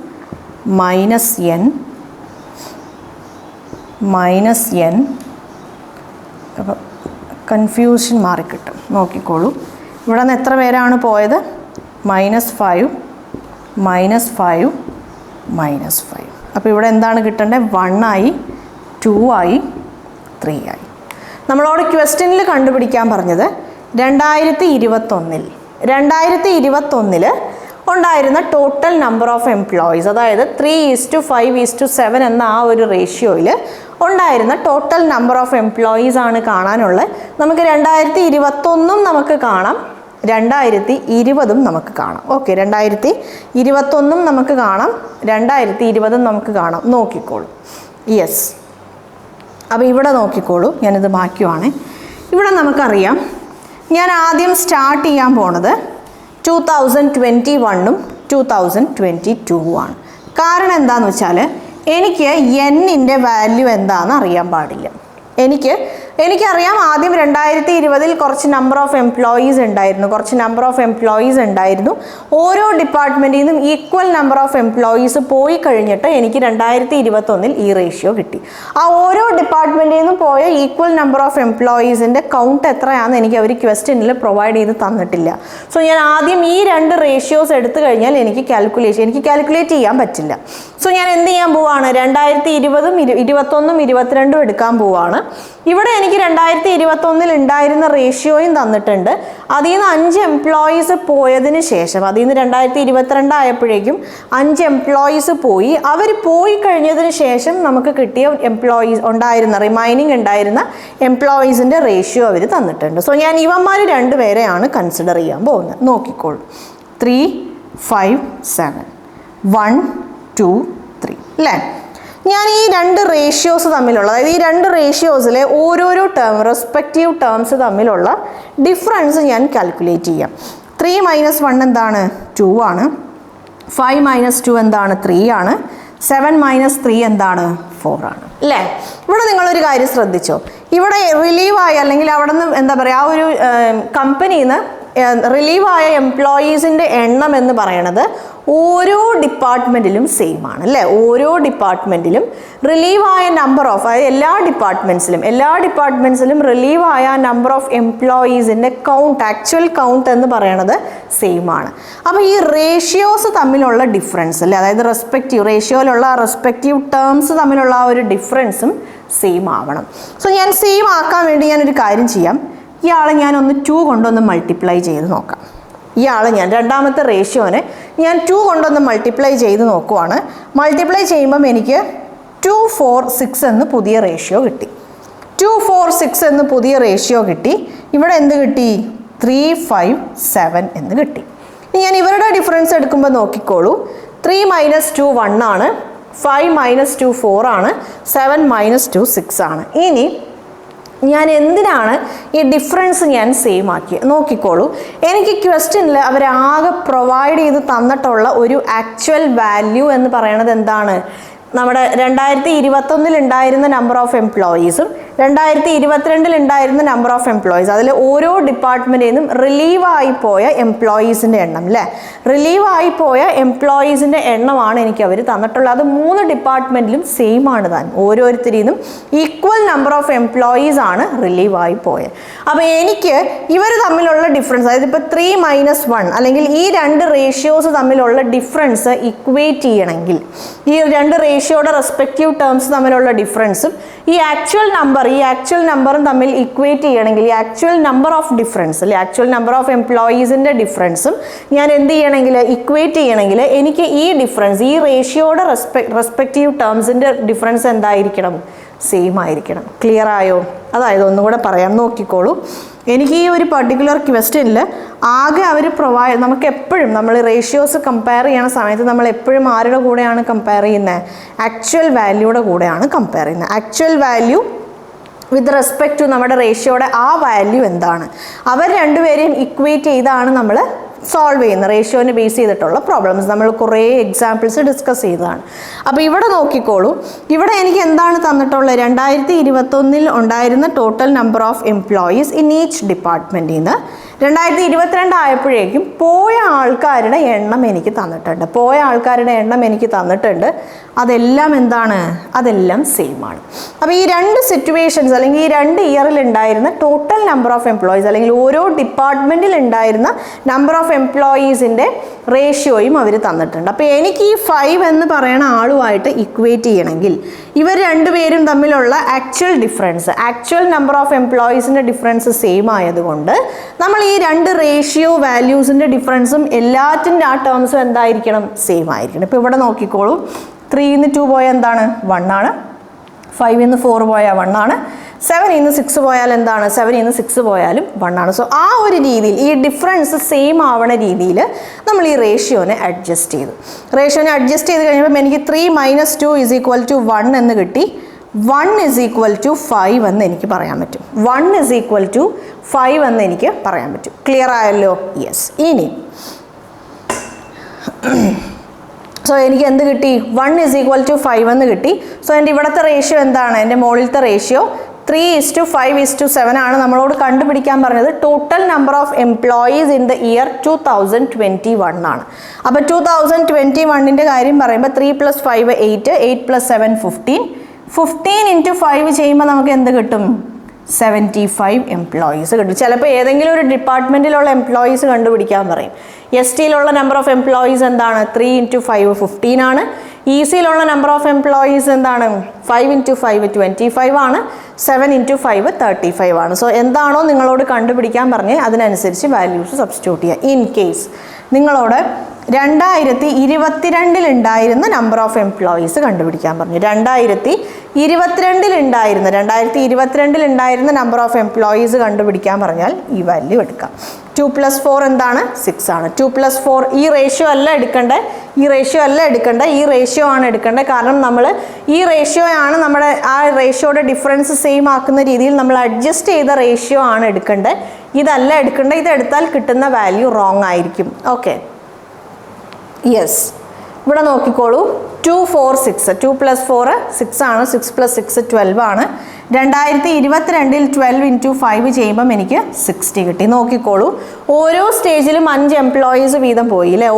മൈനസ് എൻ അപ്പോൾ കൺഫ്യൂഷൻ മാറിക്കിട്ടും. നോക്കിക്കോളൂ, ഇവിടെ നിന്ന് എത്ര പേരാണ് പോയത്? -5, -5, -5. അപ്പോൾ ഇവിടെ എന്താണ് കിട്ടേണ്ടത്? 1 ആയി, 2 ആയി, 3 ആയി. നമ്മളോട് ക്വസ്റ്റ്യനിൽ കണ്ടുപിടിക്കാൻ പറഞ്ഞത് 2021 ഉണ്ടായിരുന്ന ടോട്ടൽ നമ്പർ ഓഫ് എംപ്ലോയീസ്, അതായത് 3:5:7 എന്ന ആ ഒരു റേഷ്യോയിൽ ഉണ്ടായിരുന്ന ടോട്ടൽ നമ്പർ ഓഫ് എംപ്ലോയീസ് ആണ് കാണാനുള്ളത്. നമുക്ക് 2021 നമുക്ക് കാണാം, 2020 നമുക്ക് കാണാം. ഓക്കെ, 2021 നമുക്ക് കാണാം, 2020 നമുക്ക് കാണാം. നോക്കിക്കോളൂ. യെസ്, അപ്പോൾ ഇവിടെ നോക്കിക്കോളൂ, ഞാനിത് മാറ്റുവാണ്. ഇവിടെ നമുക്കറിയാം, ഞാൻ ആദ്യം സ്റ്റാർട്ട് ചെയ്യാൻ പോണത് 2021ഉം 2022 കാരണം എന്താണെന്ന് വെച്ചാൽ എനിക്ക് എന്നിൻ്റെ വാല്യൂ എന്താണെന്ന് അറിയാൻ പാടില്ല. എനിക്കറിയാം ആദ്യം 2020 കുറച്ച് നമ്പർ ഓഫ് എംപ്ലോയീസ് ഉണ്ടായിരുന്നു. ഓരോ ഡിപ്പാർട്ട്മെൻറ്റിൽ നിന്നും ഈക്വൽ നമ്പർ ഓഫ് എംപ്ലോയീസ് പോയി കഴിഞ്ഞിട്ട് എനിക്ക് 2021 ഈ റേഷ്യോ കിട്ടി. ആ ഓരോ ഡിപ്പാർട്ട്മെൻറ്റിൽ നിന്നും പോയ ഈക്വൽ നമ്പർ ഓഫ് എംപ്ലോയീസിൻ്റെ കൗണ്ട് എത്രയാണെന്ന് എനിക്ക് അവർ ക്വസ്റ്റ്യനിൽ പ്രൊവൈഡ് ചെയ്ത് തന്നിട്ടില്ല. സോ ഞാൻ ആദ്യം ഈ 2 റേഷ്യോസ് എടുത്തു കഴിഞ്ഞാൽ എനിക്ക് കാൽക്കുലേറ്റ് ചെയ്യാൻ പറ്റില്ല. സോ ഞാൻ എന്ത് ചെയ്യാൻ പോവാണ്? 2020, 2021, 2022 എടുക്കാൻ പോവാണ്. ഇവിടെ എനിക്ക് 2021 ഉണ്ടായിരുന്ന റേഷ്യോയും തന്നിട്ടുണ്ട്. അതിൽ നിന്ന് 5 എംപ്ലോയീസ് പോയതിന് ശേഷം, അതിൽ നിന്ന് 2022 ആയപ്പോഴേക്കും 5 എംപ്ലോയീസ് പോയി. അവർ പോയി കഴിഞ്ഞതിന് ശേഷം നമുക്ക് കിട്ടിയ റിമൈനിങ് ഉണ്ടായിരുന്ന എംപ്ലോയീസിൻ്റെ റേഷ്യോ അവർ തന്നിട്ടുണ്ട്. സോ ഞാൻ ഇവന്മാർ 2 പേരെയാണ് കൺസിഡർ ചെയ്യാൻ പോകുന്നത്. നോക്കിക്കോളൂ, 3, 5, 7, 1, 2, 3 അല്ലേ? ഞാൻ ഈ 2 റേഷ്യോസ് തമ്മിലുള്ള, അതായത് ഈ 2 റേഷ്യോസിലെ ഓരോരോ റെസ്പെക്റ്റീവ് ടേംസ് തമ്മിലുള്ള ഡിഫറൻസ് ഞാൻ കാൽക്കുലേറ്റ് ചെയ്യാം. 3 - 1 എന്താണ്? 2 ആണ്. 5 - 2 എന്താണ്? 3 ആണ്. 7 - 3 എന്താണ്? 4 ആണ് അല്ലേ? ഇവിടെ നിങ്ങളൊരു കാര്യം ശ്രദ്ധിച്ചോ, ഇവിടെ റിലീവായ അല്ലെങ്കിൽ അവിടെ നിന്ന് എന്താ പറയുക, ആ ഒരു കമ്പനിയിൽ നിന്ന് റിലീവായ എംപ്ലോയീസിൻ്റെ എണ്ണം എന്ന് പറയണത് ഓരോ ഡിപ്പാർട്ട്മെൻറ്റിലും സെയിം ആണ് അല്ലേ? ഓരോ ഡിപ്പാർട്ട്മെൻറ്റിലും റിലീവായ നമ്പർ ഓഫ്, അതായത് എല്ലാ ഡിപ്പാർട്ട്മെൻറ്റ്സിലും റിലീവായ നമ്പർ ഓഫ് എംപ്ലോയീസിൻ്റെ ആക്ച്വൽ കൗണ്ട് എന്ന് പറയണത് സെയിം ആണ്. അപ്പോൾ ഈ റേഷ്യോസ് തമ്മിലുള്ള ഡിഫറൻസ് അല്ലേ, അതായത് റേഷ്യോയിലുള്ള റെസ്പെക്റ്റീവ് ടേംസ് തമ്മിലുള്ള ആ ഒരു ഡിഫറൻസും സെയിം ആവണം. സോ ഞാൻ സെയിം ആക്കാൻ വേണ്ടി ഞാനൊരു കാര്യം ചെയ്യാം. ഇയാളെ ഞാനൊന്ന് 2 കൊണ്ടൊന്ന് മൾട്ടിപ്ലൈ ചെയ്ത് നോക്കാം. ഞാൻ രണ്ടാമത്തെ റേഷ്യോനെ ഞാൻ 2 കൊണ്ടൊന്ന് മൾട്ടിപ്ലൈ ചെയ്ത് നോക്കുവാണ്. മൾട്ടിപ്ലൈ ചെയ്യുമ്പം എനിക്ക് 2, 4, 6 എന്ന് പുതിയ റേഷ്യോ കിട്ടി. 2, 4, 6 എന്ന് പുതിയ റേഷ്യോ കിട്ടി. ഇവിടെ എന്ത് കിട്ടി? 3, 5, 7 എന്ന് കിട്ടി. ഇനി ഞാൻ ഇവരുടെ ഡിഫറൻസ് എടുക്കുമ്പോൾ നോക്കിക്കോളൂ. 3 - 2 1 ആണ്, 5 - 2 4 ആണ്, 7 - 2 6 ആണ്. ഇനി ഞാൻ എന്തിനാണ് ഈ ഡിഫറൻസ് ഞാൻ സെയിം ആക്കിയത്? നോക്കിക്കോളൂ, എനിക്ക് ക്വസ്റ്റ്യനിൽ അവരാകെ പ്രൊവൈഡ് ചെയ്ത് തന്നിട്ടുള്ള ഒരു ആക്ച്വൽ വാല്യൂ എന്ന് പറയുന്നത് എന്താണ്? നമ്മുടെ 2021 ഉണ്ടായിരുന്ന നമ്പർ ഓഫ് എംപ്ലോയീസും 2022 ഉണ്ടായിരുന്ന നമ്പർ ഓഫ് എംപ്ലോയീസ്, അതിൽ ഓരോ ഡിപ്പാർട്ട്മെൻറ്റിൽ നിന്നും റിലീവായി പോയ എംപ്ലോയീസിൻ്റെ എണ്ണം അല്ലേ? റിലീവായി പോയ എംപ്ലോയീസിൻ്റെ എണ്ണമാണ് എനിക്ക് അവർ തന്നിട്ടുള്ളത്. അത് 3 ഡിപ്പാർട്ട്മെൻറ്റിലും സെയിം ആണ് താൻ. ഓരോരുത്തരിൽ നിന്നും ഈക്വൽ നമ്പർ ഓഫ് എംപ്ലോയീസ് ആണ് റിലീവായി പോയത്. അപ്പോൾ എനിക്ക് ഇവർ തമ്മിലുള്ള ഡിഫറൻസ്, അതായത് ഇപ്പോൾ 3 - 1 അല്ലെങ്കിൽ ഈ 2 റേഷ്യോസ് തമ്മിലുള്ള ഡിഫറൻസ് ഇക്വേറ്റ് ചെയ്യണമെങ്കിൽ, ഈ 2 റേഷ്യോയുടെ റെസ്പെക്റ്റീവ് ടേംസ് തമ്മിലുള്ള ഡിഫറൻസും ഈ ആക്ച്വൽ നമ്പറും തമ്മിൽ ഇക്വേറ്റ് ചെയ്യണമെങ്കിൽ, ഈ ആക്ച്വൽ നമ്പർ ഓഫ് ഡിഫറൻസ് അല്ലെ, ആക്ച്വൽ നമ്പർ ഓഫ് എംപ്ലോയീസിൻ്റെ ഡിഫറൻസും ഞാൻ എന്ത് ചെയ്യണമെങ്കിൽ, ഇക്വേറ്റ് ചെയ്യണമെങ്കിൽ എനിക്ക് ഈ ഡിഫറൻസ്, ഈ റേഷ്യോയുടെ റെസ്പെക്റ്റീവ് ടേംസിൻ്റെ ഡിഫറൻസ് എന്തായിരിക്കണം? സെയിം ആയിരിക്കണം. ക്ലിയർ ആയോ? അതായത് ഒന്നുകൂടെ പറയാം, നോക്കിക്കോളൂ. എനിക്ക് ഈ ഒരു പർട്ടിക്കുലർ ക്വസ്റ്റ്യനിൽ ആകെ അവർ നമുക്ക് എപ്പോഴും നമ്മൾ റേഷ്യോസ് കമ്പയർ ചെയ്യണ സമയത്ത് നമ്മൾ എപ്പോഴും ആരുടെ കൂടെയാണ് കമ്പയർ ചെയ്യുന്നത്? ആക്ച്വൽ വാല്യൂയുടെ കൂടെയാണ് കമ്പയർ ചെയ്യുന്നത്. Actual value with respect to നമ്മുടെ റേഷ്യോയുടെ ആ വാല്യൂ എന്താണ്, അവർ രണ്ടുപേരെയും ഇക്വേറ്റ് ചെയ്താണ് നമ്മൾ സോൾവ് ചെയ്യുന്ന റേഷ്യോനെ ബേസ് ചെയ്തിട്ടുള്ള പ്രോബ്ലംസ് നമ്മൾ കുറേ എക്സാമ്പിൾസ് ഡിസ്കസ് ചെയ്തതാണ്. അപ്പോൾ ഇവിടെ നോക്കിക്കോളൂ, ഇവിടെ എനിക്ക് എന്താണ് തന്നിട്ടുള്ളത്? 2021 ഉണ്ടായിരുന്ന total number of employees in each ഡിപ്പാർട്ട്മെൻറ്റിൽ നിന്ന് 2022 ആയപ്പോഴേക്കും പോയ ആൾക്കാരുടെ എണ്ണം എനിക്ക് തന്നിട്ടുണ്ട്. അതെല്ലാം എന്താണ്? അതെല്ലാം സെയിം ആണ്. അപ്പോൾ ഈ രണ്ട് സിറ്റുവേഷൻസ് അല്ലെങ്കിൽ ഈ 2 ഇയറിൽ ഉണ്ടായിരുന്ന ടോട്ടൽ നമ്പർ ഓഫ് എംപ്ലോയീസ് അല്ലെങ്കിൽ ഓരോ ഡിപ്പാർട്ട്മെൻറ്റിൽ ഉണ്ടായിരുന്ന നമ്പർ ഓഫ് എംപ്ലോയീസിൻ്റെ റേഷ്യോയും അവർ തന്നിട്ടുണ്ട്. അപ്പോൾ എനിക്ക് ഈ 5 എന്ന് പറയുന്ന ആളുമായിട്ട് ഇക്വേറ്റ് ചെയ്യണമെങ്കിൽ ഇവർ രണ്ടുപേരും തമ്മിലുള്ള ആക്ച്വൽ നമ്പർ ഓഫ് എംപ്ലോയീസിൻ്റെ ഡിഫറൻസ് സെയിം ആയതുകൊണ്ട് നമ്മൾ ഈ രണ്ട് റേഷ്യോ വാല്യൂസിൻ്റെ ഡിഫറൻസും എല്ലാറ്റിൻ്റെ ആ ടേംസും എന്തായിരിക്കണം? സെയിം ആയിരിക്കണം. ഇപ്പോൾ ഇവിടെ നോക്കിക്കോളൂ, 3 2 പോയാൽ എന്താണ്? 1 ആണ്. 5 4 പോയാൽ 1 ആണ്. 7 6 പോയാൽ എന്താണ്? 7 6 പോയാലും 1 ആണ്. സോ ആ ഒരു രീതിയിൽ ഈ ഡിഫറൻസ് സെയിം ആവണ രീതിയിൽ നമ്മൾ ഈ റേഷ്യോനെ അഡ്ജസ്റ്റ് ചെയ്ത് കഴിഞ്ഞപ്പോൾ എനിക്ക് 3 - 2 = 1 എന്ന് കിട്ടി. 1 = 5 എന്ന് എനിക്ക് പറയാൻ പറ്റും. 1 = 5 എന്ന് എനിക്ക് പറയാൻ പറ്റും. ക്ലിയർ ആയല്ലോ? യെസ്. ഇനി സോ എനിക്ക് എന്ത് കിട്ടി? 1 = 5 എന്ന് കിട്ടി. സോ എൻ്റെ ഇവിടുത്തെ റേഷ്യോ എന്താണ്? എൻ്റെ മുകളിലത്തെ റേഷ്യോ 3:5:7 ആണ് നമ്മളോട് കണ്ടുപിടിക്കാൻ പറഞ്ഞത്. Total number of employees in the year 2021 ആണ്. അപ്പോൾ 2021ൻ്റെ കാര്യം പറയുമ്പോൾ 3 + 5 8, 8 + 7 15, 15 × 5 ചെയ്യുമ്പോൾ നമുക്ക് എന്ത് കിട്ടും? 75 എംപ്ലോയീസ് കിട്ടും. ചിലപ്പോൾ ഏതെങ്കിലും ഒരു ഡിപ്പാർട്ട്മെൻറ്റിലുള്ള എംപ്ലോയീസ് കണ്ടുപിടിക്കാൻ പറയും. STയിലുള്ള നമ്പർ ഓഫ് എംപ്ലോയീസ് എന്താണ്? 3 × 5 15 ആണ്. ECയിലുള്ള നമ്പർ ഓഫ് എംപ്ലോയീസ് എന്താണ്? 5 × 5 25 ആണ്. 7 × 5 35 ആണ്. സോ എന്താണോ നിങ്ങളോട് കണ്ടുപിടിക്കാൻ പറഞ്ഞ് അതിനനുസരിച്ച് വാല്യൂസ് സബ്സ്റ്റിറ്റ്യൂട്ട് ചെയ്യുക. ഇൻ കേസ് നിങ്ങളോട് 2022 ഉണ്ടായിരുന്ന നമ്പർ ഓഫ് എംപ്ലോയീസ് കണ്ടുപിടിക്കാൻ പറഞ്ഞു. 2022 ഉണ്ടായിരുന്ന നമ്പർ ഓഫ് എംപ്ലോയീസ് കണ്ടുപിടിക്കാൻ പറഞ്ഞാൽ ഈ വാല്യൂ എടുക്കാം. 2 + 4 എന്താണ്? 6 ആണ്. 2 + 4 ഈ റേഷ്യോ അല്ല എടുക്കേണ്ടത്. ഈ റേഷ്യോ ആണ് എടുക്കേണ്ടത്. കാരണം നമ്മൾ ഈ റേഷ്യോ ആണ് നമ്മുടെ ആ റേഷ്യോയുടെ ഡിഫറൻസ് സെയിം ആക്കുന്ന രീതിയിൽ നമ്മൾ അഡ്ജസ്റ്റ് ചെയ്ത റേഷ്യോ ആണ് എടുക്കേണ്ടത്. ഇതല്ല എടുക്കേണ്ടത്. ഇതെടുത്താൽ കിട്ടുന്ന വാല്യൂ റോങ് ആയിരിക്കും. Okay, yes. ഇവിടെ നോക്കിക്കോളൂ, 2 4 6. 2 + 4 6 ആണ്. 6 + 6 12 ആണ്. 2022 12 × 5 ചെയ്യുമ്പം എനിക്ക് 60 കിട്ടി. നോക്കിക്കോളൂ, ഓരോ സ്റ്റേജിലും 5 എംപ്ലോയീസ് വീതം പോയി അല്ലേ?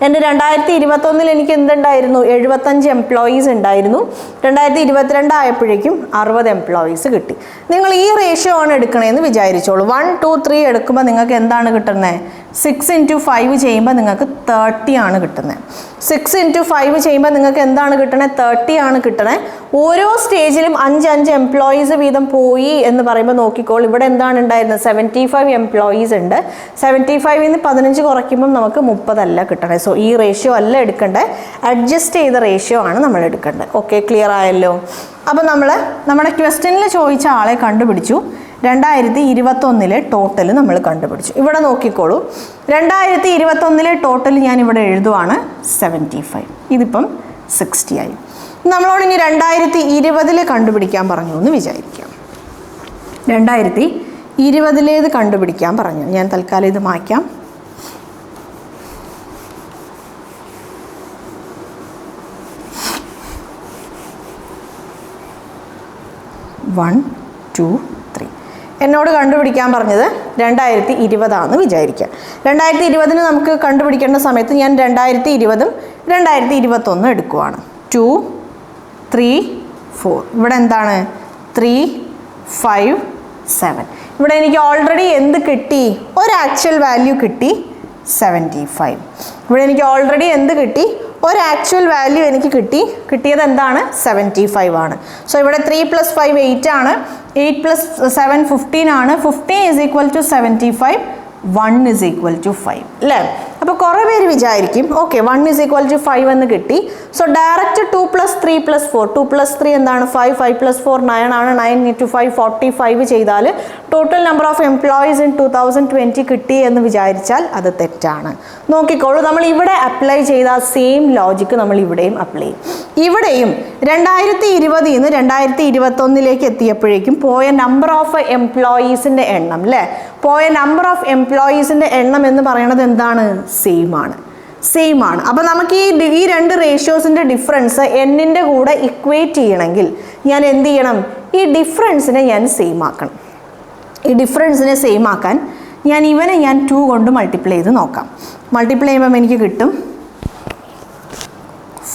എൻ്റെ 2021 എനിക്ക് എന്തുണ്ടായിരുന്നു? 75 എംപ്ലോയീസ് ഉണ്ടായിരുന്നു. 2022 ആയപ്പോഴേക്കും 60 എംപ്ലോയീസ് കിട്ടി. നിങ്ങൾ ഈ റേഷ്യോ ആണ് എടുക്കണേന്ന് വിചാരിച്ചോളൂ. 1 2 3 എടുക്കുമ്പോൾ നിങ്ങൾക്ക് എന്താണ് കിട്ടുന്നത്? 6 × 5 ചെയ്യുമ്പോൾ നിങ്ങൾക്ക് 30 ആണ് കിട്ടുന്നത്. 6 × 5 ചെയ്യുമ്പോൾ നിങ്ങൾക്ക് എന്താണ് കിട്ടണത്? 30 ആണ് കിട്ടണത്. ഓരോ സ്റ്റേജിലും 5 എംപ്ലോയീസ് വീതം പോയി എന്ന് പറയുമ്പോൾ നോക്കിക്കോൾ, ഇവിടെ എന്താണ് ഉണ്ടായിരുന്നത്? 75 എംപ്ലോയീസ് ഉണ്ട്. 75 നിന്ന് 15 കുറയ്ക്കുമ്പം നമുക്ക് 30 അല്ല കിട്ടണത്. സോ ഈ റേഷ്യോ അല്ല എടുക്കേണ്ടത്, അഡ്ജസ്റ്റ് ചെയ്ത റേഷ്യോ ആണ് നമ്മൾ എടുക്കേണ്ടത്. ഓക്കെ, ക്ലിയർ ആയല്ലോ? അപ്പോൾ നമ്മുടെ ക്വസ്റ്റ്യനിൽ ചോദിച്ച ആളെ കണ്ടുപിടിച്ചു. 2021 ടോട്ടൽ നമ്മൾ കണ്ടുപിടിച്ചു. ഇവിടെ നോക്കിക്കോളൂ, 2021 ടോട്ടൽ ഞാൻ ഇവിടെ എഴുതുവാണ് 75. ഇതിപ്പം 60 ആയി. നമ്മളോട് ഇനി 2020 കണ്ടുപിടിക്കാൻ പറഞ്ഞു എന്ന് വിചാരിക്കാം. 2020 കണ്ടുപിടിക്കാൻ പറഞ്ഞു. ഞാൻ തൽക്കാലം ഇത് മായ്ക്കാം. എന്നോട് കണ്ടുപിടിക്കാൻ പറഞ്ഞത് 2020 ആണെന്ന് വിചാരിക്കുക. 2020 നമുക്ക് കണ്ടുപിടിക്കേണ്ട സമയത്ത് ഞാൻ 2020 2021 എടുക്കുവാണ്. 2 3 4. ഇവിടെ എന്താണ്? 3 5 7. ഇവിടെ എനിക്ക് ഓൾറെഡി എന്ത് കിട്ടി? ഒരു ആക്ച്വൽ വാല്യൂ കിട്ടി, 75. ഇവിടെ എനിക്ക് ഓൾറെഡി എന്ത് കിട്ടി? ഒരു ആക്ച്വൽ വാല്യൂ എനിക്ക് കിട്ടിയത് എന്താണ്? 75 ആണ്. സോ ഇവിടെ 3 + 5 8 ആണ്. 8 + 7 15 ആണ്. 15 = 75. 1 is equal to 5 അല്ലേ? അപ്പോൾ കുറേ പേര് വിചാരിക്കും ഓക്കെ 1 is equal to 5 എന്ന് കിട്ടി, സോ ഡയറക്റ്റ് 2 + 3 + 4, 2 + 3 എന്താണ് 5, 5 + 4 9 ആണ്, 9 × 5 45 ചെയ്താൽ total number of employees in 2020 കിട്ടി എന്ന് വിചാരിച്ചാൽ അത് തെറ്റാണ്. നോക്കിക്കോളൂ, നമ്മൾ ഇവിടെ അപ്ലൈ ചെയ്ത സെയിം ലോജിക്ക് നമ്മൾ ഇവിടെയും അപ്ലൈ ചെയ്യും. ഇവിടെയും 2020 നിന്ന് 2021 എത്തിയപ്പോഴേക്കും പോയ നമ്പർ ഓഫ് എംപ്ലോയീസിൻ്റെ എണ്ണം അല്ലേ, പോയ നമ്പർ ഓഫ് എംപ്ലോയീസിൻ്റെ എണ്ണം എന്ന് പറയുന്നത് എന്താണ്? സെയിം ആണ്. അപ്പോൾ നമുക്ക് ഈ രണ്ട് റേഷ്യോസിൻ്റെ ഡിഫറൻസ് എന്നിൻ്റെ കൂടെ ഇക്വേറ്റ് ചെയ്യണമെങ്കിൽ ഞാൻ എന്ത് ചെയ്യണം? ഈ ഡിഫറൻസിനെ ഞാൻ സെയിം ആക്കണം. ഈ ഡിഫറൻസിനെ സെയിം ആക്കാൻ ഇവനെ 2 കൊണ്ട് മൾട്ടിപ്ലൈ ചെയ്ത് നോക്കാം. മൾട്ടിപ്ലൈ ചെയ്യുമ്പം എനിക്ക് കിട്ടും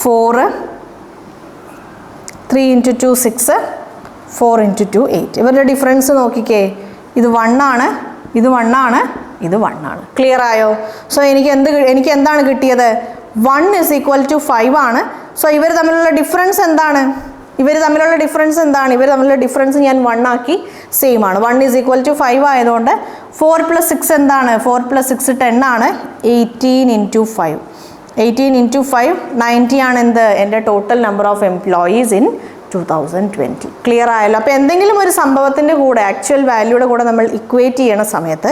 4, 3 × 2 6, 4 × 2 8. ഇവരുടെ ഡിഫറൻസ് നോക്കിക്കേ, ഇത് 1 ആണ്, ഇത് 1 ആണ്, ഇത് 1 ആണ്. ക്ലിയർ ആയോ? സോ എനിക്ക് എന്താണ് കിട്ടിയത്? 1 is equal to 5 ആണ്. സോ ഇവർ തമ്മിലുള്ള ഡിഫറൻസ് എന്താണ്? ഇവർ തമ്മിലുള്ള ഡിഫറൻസ് ഞാൻ 1 ആക്കി, സെയിം ആണ്. 1 is equal to 5 ആയതുകൊണ്ട് 4 + 6 എന്താണ്? 4 + 6 10 ആണ്. 18 × 5, 18 × 5 90 ആണ് എന്ത്? എൻ്റെ total number of employees in 2020. Clear ആയല്ലോ? അപ്പോൾ എന്തെങ്കിലും ഒരു സംഭവത്തിൻ്റെ കൂടെ ആക്ച്വൽ വാല്യൂയുടെ കൂടെ നമ്മൾ ഇക്വേറ്റ് ചെയ്യണ സമയത്ത്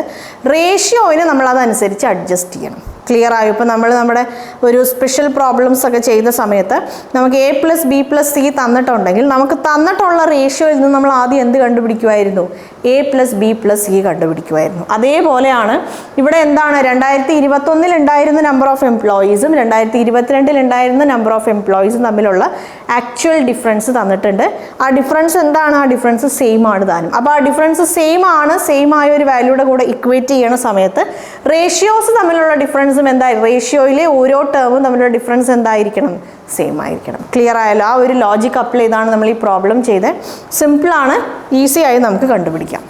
റേഷ്യോയിന് നമ്മൾ അതനുസരിച്ച് അഡ്ജസ്റ്റ് ചെയ്യണം. ക്ലിയർ ആയോ? ഇപ്പോൾ നമ്മുടെ ഒരു സ്പെഷ്യൽ പ്രോബ്ലംസ് ഒക്കെ ചെയ്ത സമയത്ത് നമുക്ക് A + B + C തന്നിട്ടുണ്ടെങ്കിൽ നമുക്ക് തന്നിട്ടുള്ള റേഷ്യോയിൽ നിന്ന് നമ്മൾ ആദ്യം എന്ത് കണ്ടുപിടിക്കുമായിരുന്നു? A + B + C കണ്ടുപിടിക്കുമായിരുന്നു. അതേപോലെയാണ് ഇവിടെ എന്താണ് 2021 ഉണ്ടായിരുന്ന നമ്പർ ഓഫ് എംപ്ലോയീസും 2022 ഉണ്ടായിരുന്ന നമ്പർ ഓഫ് എംപ്ലോയീസും തമ്മിലുള്ള ആക്ച്വൽ ഡിഫറൻസ് തന്നിട്ടുണ്ട്. ആ ഡിഫറൻസ് എന്താണ്? ആ ഡിഫറൻസ് സെയിം ആണ് താനും. അപ്പോൾ ആ ഡിഫറൻസ് സെയിം ആയ ഒരു വാല്യൂയുടെ കൂടെ ഇക്വേറ്റ് ചെയ്യണ സമയത്ത് റേഷ്യോസ് തമ്മിലുള്ള ഡിഫറൻസും എന്തായി? റേഷ്യോയിലെ ഓരോ ടേമും തമ്മിലുള്ള ഡിഫറൻസ് എന്തായിരിക്കണം? സെയിം ആയിരിക്കണം. ക്ലിയർ ആയല്ലോ? ആ ഒരു ലോജിക് അപ്ലൈ ചെയ്താണ് നമ്മൾ ഈ പ്രോബ്ലം ചെയ്തത്. സിമ്പിളാണ്, ഈസി ആയി നമുക്ക് കണ്ടുപിടിക്കാം.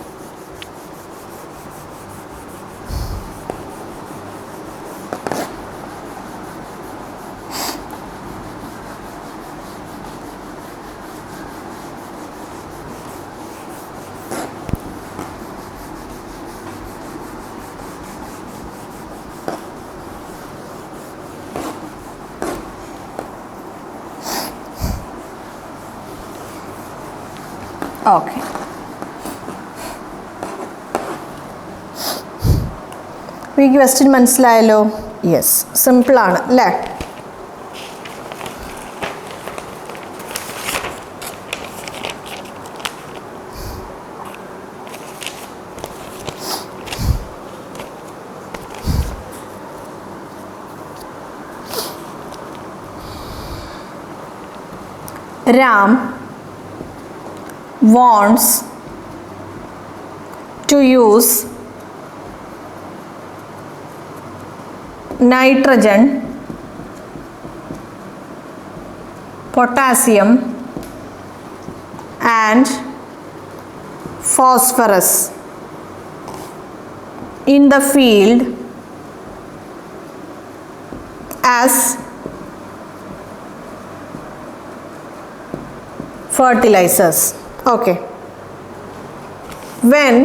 ഓക്കെ, ഈ ക്വസ്റ്റ്യൻ മനസ്സിലായല്ലോ? യെസ്, സിമ്പിളാണ് അല്ലേ? Ram wants to use nitrogen, potassium and phosphorus in the field as fertilizers. Okay. When